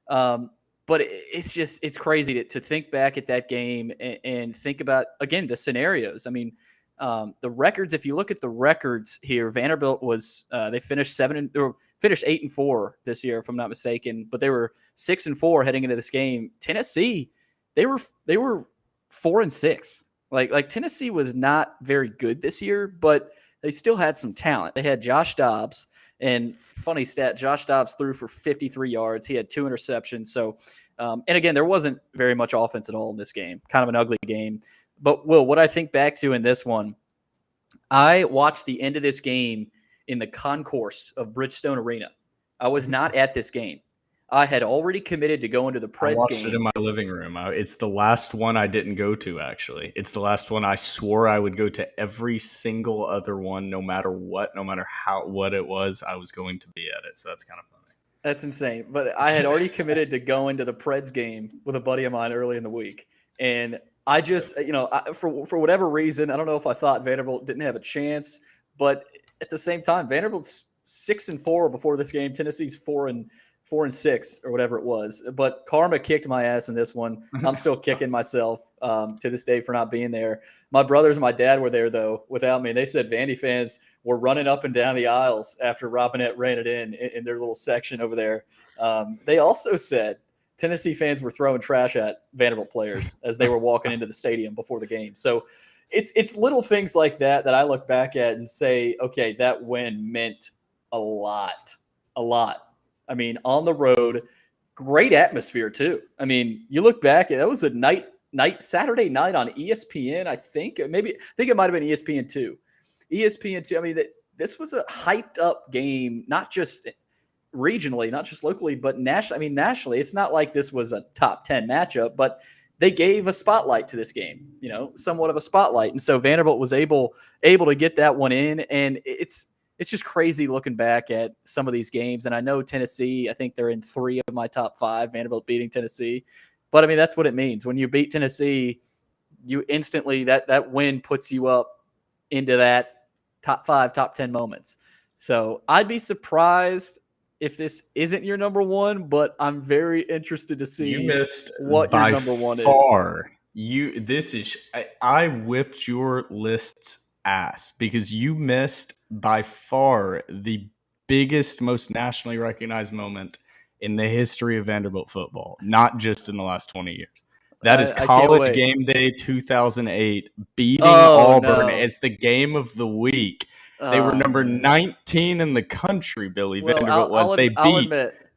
But it's crazy to think back at that game and think about, again, the scenarios. I mean, the records, if you look at the records here, Vanderbilt was they finished 8-4 this year, if I'm not mistaken, but they were 6-4 heading into this game. Tennessee, they were 4-6. Like Tennessee was not very good this year, but they still had some talent. They had Josh Dobbs, and funny stat, Josh Dobbs threw for 53 yards. He had 2 interceptions. So, and again, there wasn't very much offense at all in this game. Kind of an ugly game. But, Will, what I think back to in this one, I watched the end of this game in the concourse of Bridgestone Arena. I was not at this game. I had already committed to go into the Preds game. I watched it in my living room. It's the last one I didn't go to, actually. It's the last one I swore I would go to. Every single other one, no matter what it was, I was going to be at it. So that's kind of funny. That's insane. But I had already committed to go into the Preds game with a buddy of mine early in the week. And I just, for whatever reason, I don't know if I thought Vanderbilt didn't have a chance, but at the same time, Vanderbilt's 6-4 before this game. Tennessee's 4-6 or whatever it was. But karma kicked my ass in this one. I'm still kicking myself to this day for not being there. My brothers and my dad were there, though, without me. They said Vandy fans were running up and down the aisles after Robinette ran it in their little section over there. They also said Tennessee fans were throwing trash at Vanderbilt players as they were walking into the stadium before the game. So it's little things like that I look back at and say, okay, that win meant a lot. I mean, on the road, great atmosphere too. I mean, you look back, that was a Saturday night on ESPN. I think it might have been ESPN two. ESPN two. I mean, this was a hyped up game, not just regionally, not just locally, but nationally. I mean, nationally, it's not like this was a top 10 matchup, but they gave a spotlight to this game, somewhat of a spotlight. And so Vanderbilt was able to get that one in. And it's just crazy looking back at some of these games. And I know Tennessee, I think they're in 3 of my top 5, Vanderbilt beating Tennessee. But I mean, that's what it means. When you beat Tennessee, you instantly, that win puts you up into that top 5, top 10 moments. So I'd be surprised if this isn't your number one, but I'm very interested to see you missed what by your number one far. is. I whipped your list's ass because you missed by far the biggest, most nationally recognized moment in the history of Vanderbilt football, not just in the last 20 years. That is College Game Day 2008, beating Auburn as the game of the week. They were number 19 in the country, Billy. Vanderbilt was. They beat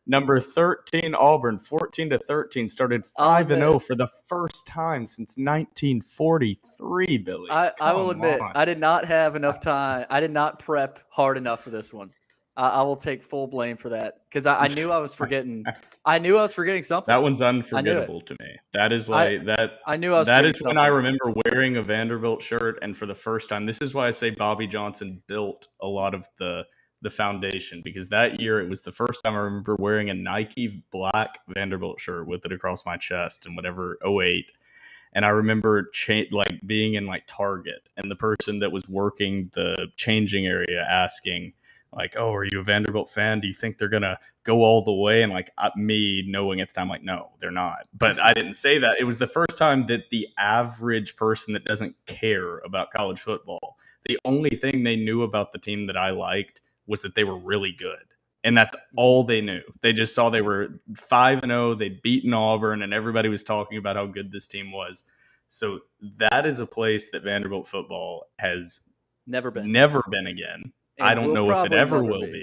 number 13 Auburn 14-13, started 5-0 for the first time since 1943, Billy. I will admit, I did not have enough time. I did not prep hard enough for this one. I will take full blame for that because I knew I was forgetting. I knew I was forgetting something. That one's unforgettable to me. That is like that. I knew I was. That is when I remember wearing a Vanderbilt shirt, and for the first time, this is why I say Bobby Johnson built a lot of the foundation, because that year it was the first time I remember wearing a Nike black Vanderbilt shirt with it across my chest in whatever 08. And I remember being in Target, and the person that was working the changing area asking, oh, are you a Vanderbilt fan? Do you think they're going to go all the way? And me knowing at the time, no, they're not. But I didn't say that. It was the first time that the average person that doesn't care about college football, the only thing they knew about the team that I liked was that they were really good. And that's all they knew. They just saw they were 5-0. They'd beaten Auburn, and everybody was talking about how good this team was. So that is a place that Vanderbilt football has never been again. And I don't know if it ever will be.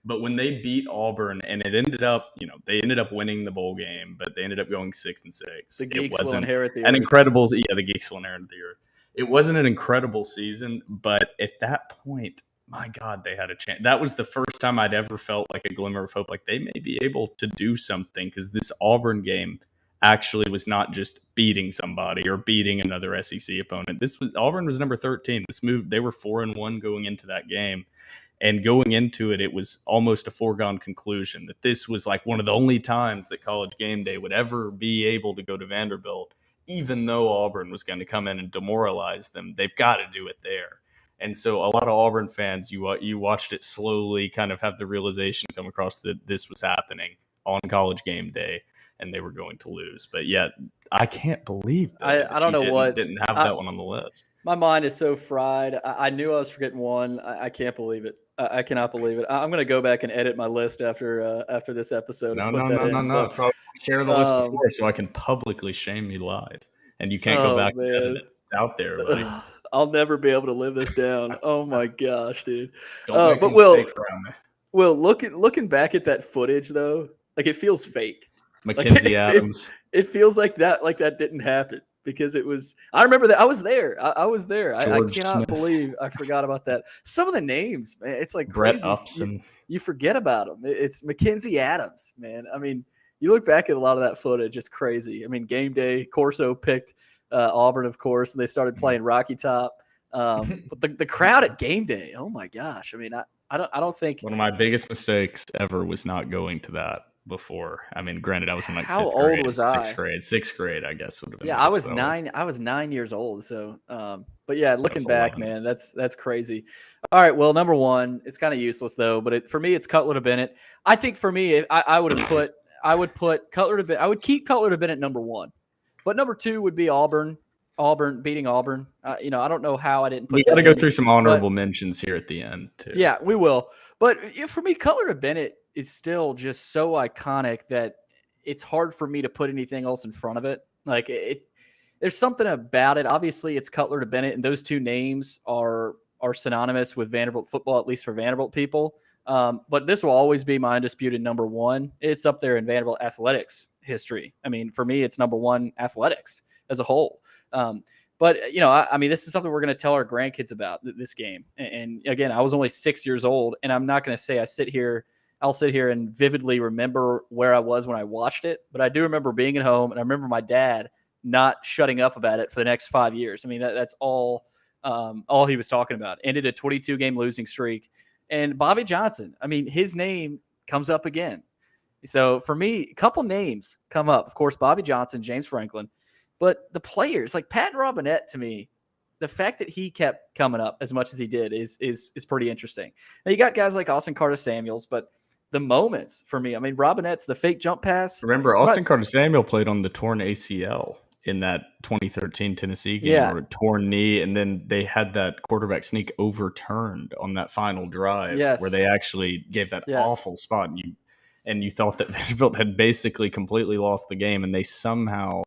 But when they beat Auburn, and it ended up, they ended up winning the bowl game, but they ended up going 6-6. The Geeks will inherit the earth. The Geeks will inherit the earth. It wasn't an incredible season, but at that point, my God, they had a chance. That was the first time I'd ever felt like a glimmer of hope. They may be able to do something, because this Auburn game actually was not just beating somebody or beating another SEC opponent. Auburn was number 13. They were 4-1 going into that game. And going into it, it was almost a foregone conclusion that this was one of the only times that College Game Day would ever be able to go to Vanderbilt, even though Auburn was going to come in and demoralize them. They've got to do it there. And so a lot of Auburn fans, you watched it slowly kind of have the realization come across that this was happening on College Game Day and they were going to lose. But yet, I can't believe that I don't know what didn't have that one on the list. My mind is so fried. I knew I was forgetting one. I can't believe it. I cannot believe it. I'm going to go back and edit my list after this episode. No. Share the list before so I can publicly shame you live. And you can't go back and edit it. It's out there, buddy. I'll never be able to live this down. Oh my gosh, dude. Don't make a mistake around me. Will, looking back at that footage though, it feels fake. Mackenzie Adams. It feels like that didn't happen, because it was. I remember that I was there. I was there. I cannot believe I forgot about that. Some of the names, man, it's crazy. Brett Upson. You forget about them. It's Mackenzie Adams, man. I mean, you look back at a lot of that footage, it's crazy. I mean, Game Day, Corso picked Auburn, of course, and they started playing Rocky Top. But the crowd at Game Day, oh my gosh! I mean, I don't think one of my biggest mistakes ever was not going to that before. I mean, granted, I was in fifth grade. How old was I? Sixth grade, I guess would have been. Yeah, I was 9. I was 9 years old. So, but yeah, looking back, man, that's crazy. All right, well, number one, it's kind of useless though. But for me, it's Cutler to Bennett. I think for me, I would put Cutler to Bennett. I would keep Cutler to Bennett number one, but number two would be Auburn. Auburn beating Auburn. I don't know how I didn't put. We got to go through some honorable mentions here at the end too. Yeah, we will. But for me, Cutler to Bennett is still just so iconic that it's hard for me to put anything else in front of it. There's something about it. Obviously, it's Cutler to Bennett, and those two names are synonymous with Vanderbilt football, at least for Vanderbilt people. But this will always be my undisputed number one. It's up there in Vanderbilt athletics history. I mean, for me, it's number one athletics as a whole. But I mean, this is something we're going to tell our grandkids about this game. And again, I was only 6 years old, and I'm not going to say I'll sit here and vividly remember where I was when I watched it, but I do remember being at home, and I remember my dad not shutting up about it for the next 5 years. I mean, that's all he was talking about. Ended a 22-game losing streak. And Bobby Johnson, I mean, his name comes up again. So for me, a couple names come up. Of course, Bobby Johnson, James Franklin. But the players, like Pat Robinette, to me, the fact that he kept coming up as much as he did is pretty interesting. Now, you got guys like Austin Carter-Samuels, but the moments for me, I mean, Robinette's the fake jump pass. Remember, Austin Carter-Samuel played on the torn ACL in that 2013 Tennessee game, or a torn knee, and then they had that quarterback sneak overturned on that final drive where they actually gave that awful spot, and you thought that Vanderbilt had basically completely lost the game, and they somehow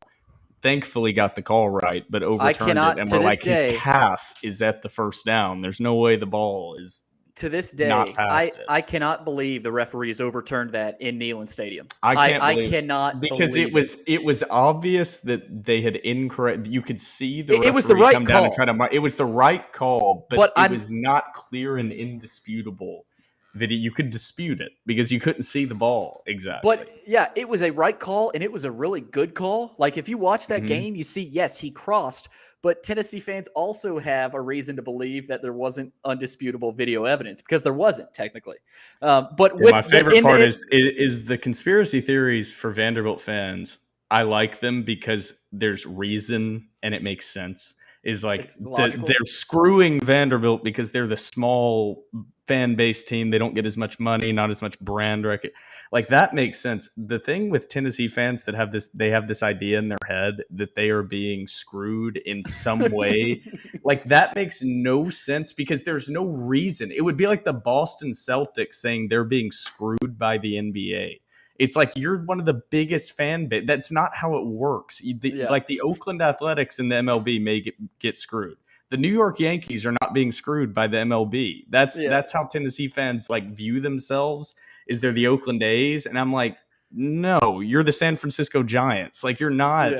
thankfully got the call right, but overturned it, and we're like, his calf is at the first down. There's no way the ball is to this day. I cannot believe the referees overturned that in Neyland Stadium. I cannot because believe it was obvious that they had incorrect. You could see the referee was the right come call. Down and try to. It was the right call, but it was not clear and indisputable. You could dispute it because you couldn't see the ball exactly. But yeah, it was a right call, and it was a really good call. Like if you watch that game, you see, yes, he crossed, but Tennessee fans also have a reason to believe that there wasn't undisputable video evidence, because there wasn't technically. But my favorite part is the conspiracy theories for Vanderbilt fans. I like them because there's reason and it makes sense. Is like they're screwing Vanderbilt because they're the small fan base team. They don't get as much money, not as much brand record. Like that makes sense. The thing with Tennessee fans that have this idea in their head that they are being screwed in some way, like that makes no sense because there's no reason. It would be like the Boston Celtics saying they're being screwed by the NBA. It's like you're one of the biggest fan base. That's not how it works. Like the Oakland Athletics and the MLB may get screwed. The New York Yankees are not being screwed by the MLB. That's how Tennessee fans like view themselves. Is they're the Oakland A's, and I'm like, no, you're the San Francisco Giants. Like you're not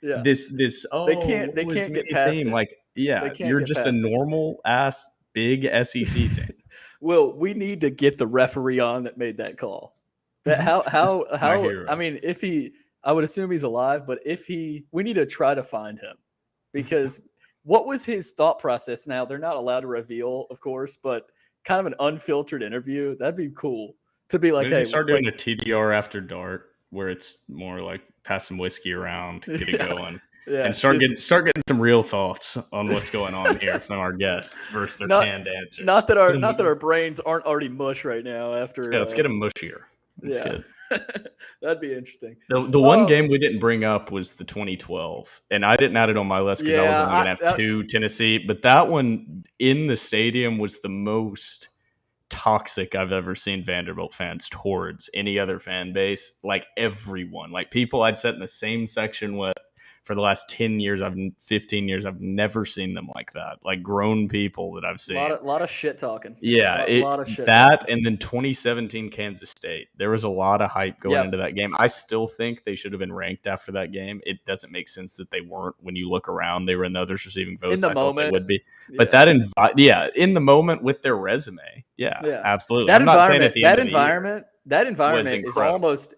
this. They can't get past it. Like you're just a normal ass big SEC team. Well, we need to get the referee on that made that call. How I mean, I would assume he's alive, but we need to try to find him, because what was his thought process? Now they're not allowed to reveal, of course, but kind of an unfiltered interview. That'd be cool to be like, hey, start doing a TDR after dark where it's more like pass some whiskey around, get it going. Yeah, and start getting some real thoughts on what's going on here from our guests versus their canned answers. Not that our brains aren't already mush right now after. Yeah, let's get them mushier. That's good. That'd be interesting. The one game we didn't bring up was the 2012, and I didn't add it on my list because I was only going to have two Tennessee. But that one in the stadium was the most toxic I've ever seen Vanderbilt fans towards any other fan base. Like everyone, like people I'd sat in the same section with for the last 15 years, I've never seen them like that. Like grown people that I've seen. A lot of shit talking. Yeah. A lot of shit talking. And then 2017 Kansas State. There was a lot of hype going into that game. I still think they should have been ranked after that game. It doesn't make sense that they weren't. When you look around, they were in the others receiving votes. I thought they would be. But in the moment with their resume. Yeah. Absolutely. I'm not saying at the end of the year. That environment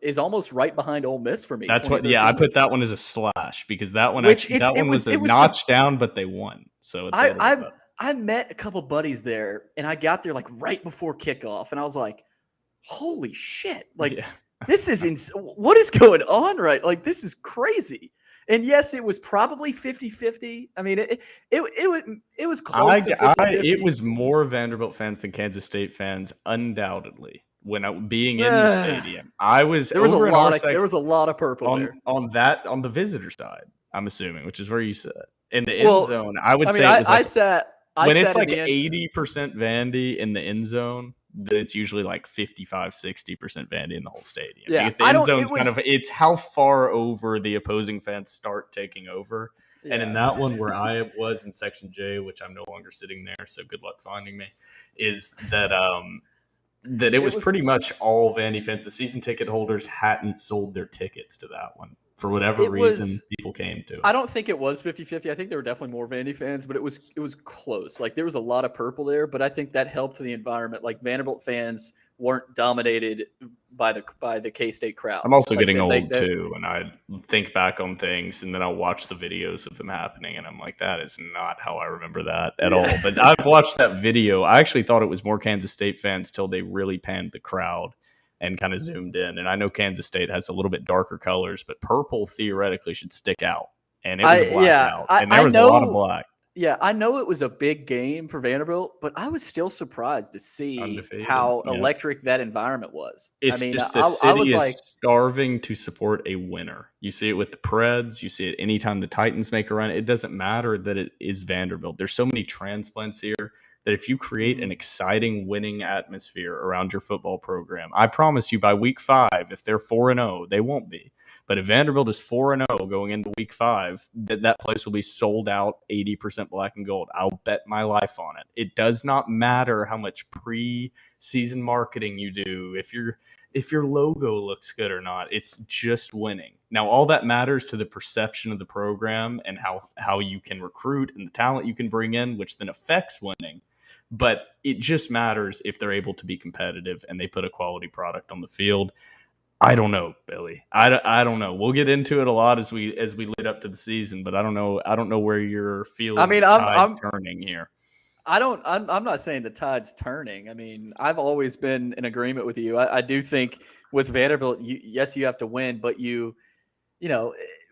is almost right behind Ole Miss for me. That's what. Yeah, I put that one as a slash because that one was a notch down, but they won. So it's. I met a couple buddies there, and I got there like right before kickoff, and I was like, "Holy shit! Like this is what is going on? Right? Like this is crazy." And yes, it was probably 50-50. I mean, it was close to 50-50. It was more Vanderbilt fans than Kansas State fans, undoubtedly. When being in the stadium, there was a lot of purple on the visitor side. I'm assuming, which is where you sat in the end zone. I would say it was I sat when it's like 80% Vandy in the end zone. Then it's usually like 55-60% Vandy in the whole stadium. Yeah, because the end zone's it's how far over the opposing fans start taking over. Yeah. And in that one where I was in Section J, which I'm no longer sitting there, so good luck finding me, is that that it was pretty much all Vandy fans. The season ticket holders hadn't sold their tickets to that one. For whatever reason, people came to it. I don't think it was 50-50. I think there were definitely more Vandy fans, but it was close. Like there was a lot of purple there, but I think that helped the environment. Like Vanderbilt fans weren't dominated by the K-State crowd. I'm also getting old too, and I think back on things, and then I'll watch the videos of them happening, and I'm like, that is not how I remember that at all. But I've watched that video. I actually thought it was more Kansas State fans till they really panned the crowd and kind of zoomed in. And I know Kansas State has a little bit darker colors, but purple theoretically should stick out. And it was blackout, and there was a lot of black. Yeah, I know it was a big game for Vanderbilt, but I was still surprised to see how electric that environment was. It's just the city is starving to support a winner. You see it with the Preds. You see it anytime the Titans make a run. It doesn't matter that it is Vanderbilt. There's so many transplants here that if you create an exciting winning atmosphere around your football program, I promise you by week 5, if they're 4-0, they won't be. But if Vanderbilt is 4-0 going into week 5, that place will be sold out 80% black and gold. I'll bet my life on it. It does not matter how much pre-season marketing you do, if your logo looks good or not. It's just winning. Now, all that matters to the perception of the program and how you can recruit and the talent you can bring in, which then affects winning. But it just matters if they're able to be competitive and they put a quality product on the field. I don't know, Billy. I don't know. We'll get into it a lot as we lead up to the season, but I don't know where you're feeling. I'm turning here. I'm not saying the tide's turning. I mean, I've always been in agreement with you. I do think with Vanderbilt, yes, you have to win, but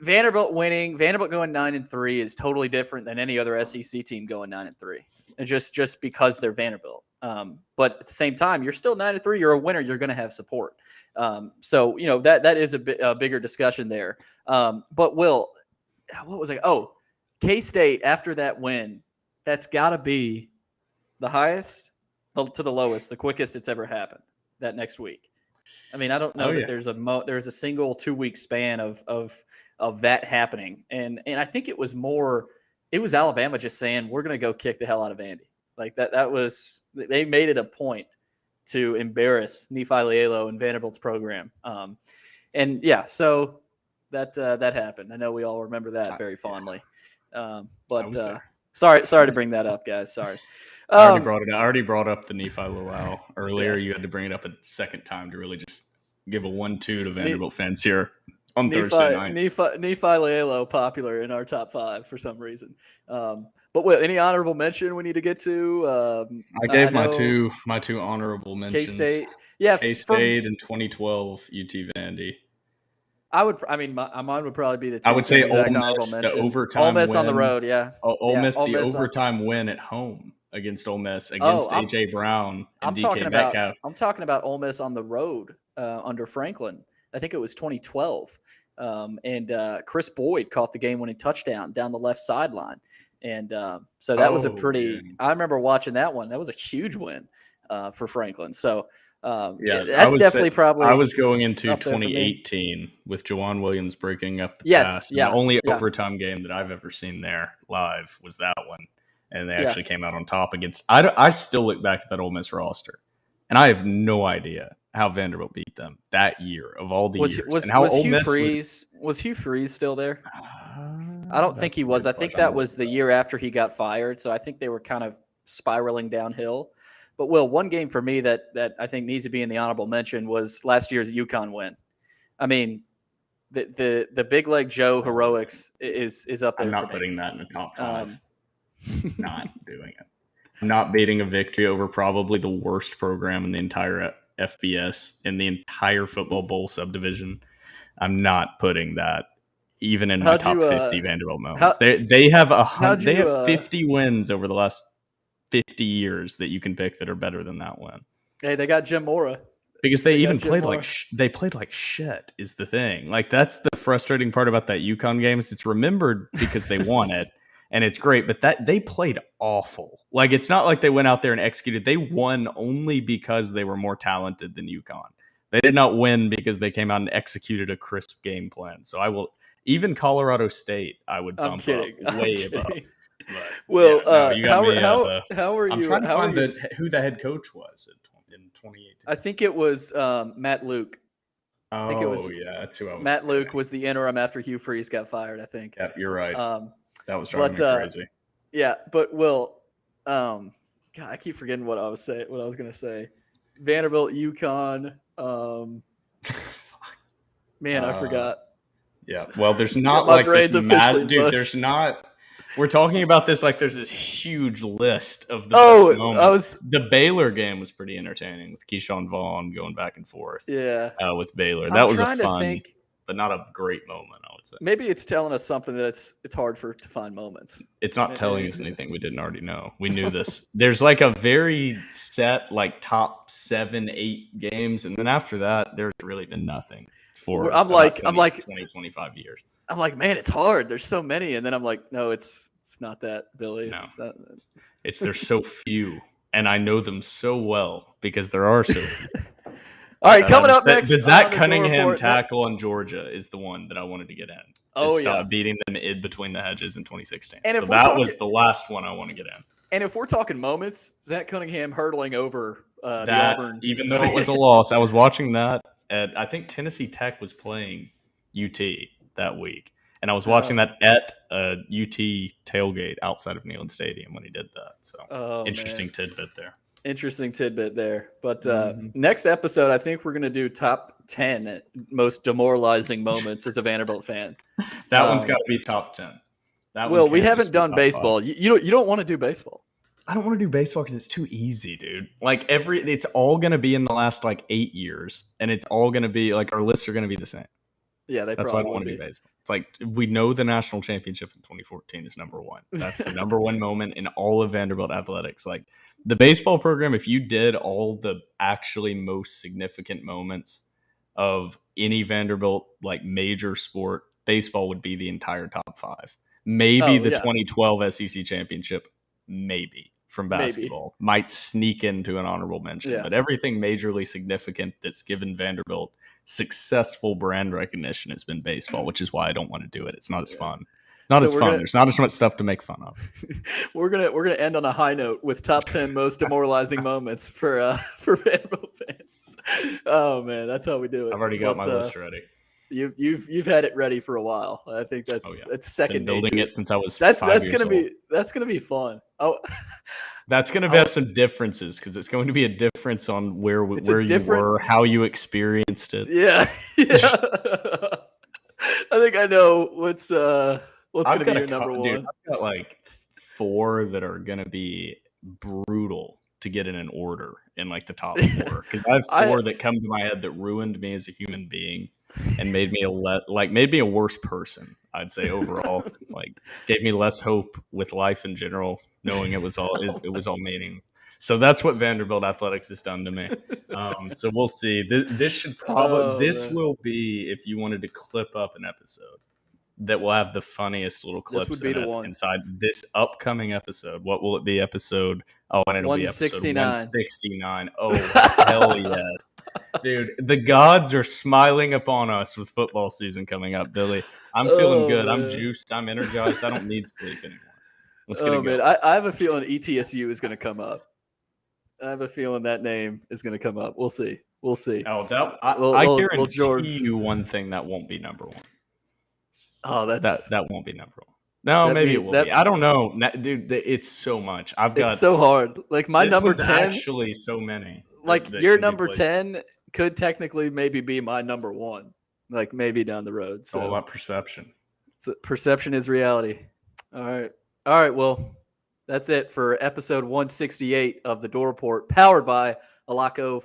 Vanderbilt winning, Vanderbilt going 9-3 is totally different than any other SEC team going 9-3, and just because they're Vanderbilt. But at the same time, you're still 9-3. You're a winner. You're going to have support. So that is a bigger discussion there. But Will, what was I? Oh, K-State after that win, that's got to be the highest to the lowest, the quickest it's ever happened that next week. I mean, I don't know that there's a single 2-week span of that happening, and I think it was Alabama just saying we're going to go kick the hell out of Vandy. Like that was, they made it a point to embarrass Nephi Lielo and Vanderbilt's program. So that happened. I know we all remember that very fondly. Sorry to bring that up, guys. Sorry. I already brought it up. I already brought up the Nephi Lielo earlier. Yeah. You had to bring it up a second time to really just give a 1-2 to Vanderbilt fans here on Thursday night. Nephi Lielo popular in our top 5 for some reason. But any honorable mention we need to get to? I gave my two honorable mentions. K-State, K-State in 2012, UT Vandy. Mine would probably be the two. I would say Ole Miss, the overtime Ole Miss win. On the road, yeah. Ole Miss, the overtime win at home against Ole Miss, against A.J. Brown and DK Metcalf. I'm talking about Ole Miss on the road under Franklin. I think it was 2012. And Chris Boyd caught the game-winning touchdown down the left sideline. And so that was I remember watching that one. That was a huge win for Franklin. So that's definitely probably. I was going into 2018 with Jawan Williams breaking up the pass. The only overtime game that I've ever seen there live was that one. And they actually came out on top against. I still look back at that Ole Miss roster, and I have no idea how Vanderbilt beat them that year of all the years. Was Hugh Freeze still there? I don't think he was. I think that was the year after he got fired. So I think they were kind of spiraling downhill. But Will, one game for me that I think needs to be in the honorable mention was last year's UConn win. I mean, the Big Leg Joe heroics is up there. I'm not putting that in the top 5. Not doing it. I'm not beating a victory over probably the worst program in the entire FBS, in the entire football bowl subdivision. I'm not putting that even in my top 50 Vanderbilt moments. They have 50 wins over the last 50 years that you can pick that are better than that win. Hey, they got Jim Mora. Because they even played they played like shit is the thing. Like that's the frustrating part about that UConn game is it's remembered because they won it. And it's great, but that they played awful. Like it's not like they went out there and executed. They won only because they were more talented than UConn. They did not win because they came out and exexecuted a crisp game plan. So I will even Colorado State. I would bump up way above. Well, how are you? I'm trying to find who the head coach was in 2018? I think it was Matt Luke. Oh, I think it was yeah, that's who I was Matt forgetting. Luke was the interim after Hugh Freeze got fired, I think. Yep, you're right. That was driving me crazy. Yeah, but Will, God, I keep forgetting what I was going to say. Vanderbilt, UConn. Man, I forgot. Yeah, well, there's not my like this brain's officially dude. mushed. There's not. We're talking about this like there's this huge list of the best moments. The Baylor game was pretty entertaining with Keyshawn Vaughn going back and forth. Yeah, with Baylor, that was a fun, but not a great moment, I would say. Maybe it's telling us something that it's hard to find moments. It's not telling us anything we didn't already know. We knew this. There's like a very set like top 7-8 games, and then after that, there's really been nothing for. I'm like 20-25 years. I'm like, man, it's hard. There's so many, and then I'm like, no, it's not that, Billy. No. There's so few, and I know them so well because there are so few. All right, coming up next. The Zach Cunningham tackle on Georgia is the one that I wanted to get in. Oh, stop beating them in between the hedges in 2016. And so that was the last one I want to get in. And if we're talking moments, Zach Cunningham hurtling over the Auburn. Even though it was a loss, I was watching that at, I think Tennessee Tech was playing UT that week. And I was watching that at a UT tailgate outside of Neyland Stadium when he did that. So interesting tidbit there. Interesting tidbit there. But next episode, I think we're going to do top 10 most demoralizing moments as a Vanderbilt fan. That one's got to be top 10. Well, we haven't done baseball. You don't want to do baseball. I don't want to do baseball because it's too easy, dude. Like it's all going to be in the last like 8 years, and it's all going to be like our lists are going to be the same. Yeah, that's why I don't want to do baseball. It's like we know the national championship in 2014 is number one. That's the number one moment in all of Vanderbilt athletics. Like the baseball program, if you did all the actually most significant moments of any Vanderbilt like major sport, baseball would be the entire top 5. Maybe the 2012 SEC championship, maybe from basketball might sneak into an honorable mention, but everything majorly significant that's given Vanderbilt successful brand recognition has been baseball, which is why I don't want to do it. It's not as fun. It's not as fun. There's not as much stuff to make fun of. We're gonna end on a high note with top 10 most demoralizing moments for Vanderbilt fans. Oh man, that's how we do it. I've already got my list ready. You've had it ready for a while. I think that's second. Been building it since I was that's 5 years gonna old. be that's gonna be fun. Oh, that's gonna have some differences because it's going to be a difference on where you were, how you experienced it. Yeah. I think I know what's gonna be your number one. Dude, I've got like 4 that are gonna be brutal to get in an order in like the top 4 because I have 4 that come to my head that ruined me as a human being and made me a worse person. I'd say overall, like gave me less hope with life in general, knowing it was all meaning. So that's what Vanderbilt athletics has done to me. So we'll see. This should probably will be, if you wanted to clip up an episode, that will have the funniest little clips inside this upcoming episode. What will it be? Episode? Oh, and it'll be episode 169. Oh, hell yes. Dude, the gods are smiling upon us with football season coming up, Billy. I'm feeling good. Man. I'm juiced. I'm energized. I don't need sleep anymore. Let's get it going. Man. I have a feeling ETSU is going to come up. I have a feeling that name is going to come up. We'll see. Oh, I guarantee you one thing that won't be number 1. Oh, that won't be number 1. No, maybe it will be. I don't know, dude. It's so much. It's so hard. Like my number 10, actually, so many. Like your number 10 could technically maybe be my number 1. Like maybe down the road. It's all about perception. So perception is reality. All right. Well, that's it for episode 168 of the Door Report, powered by Alaco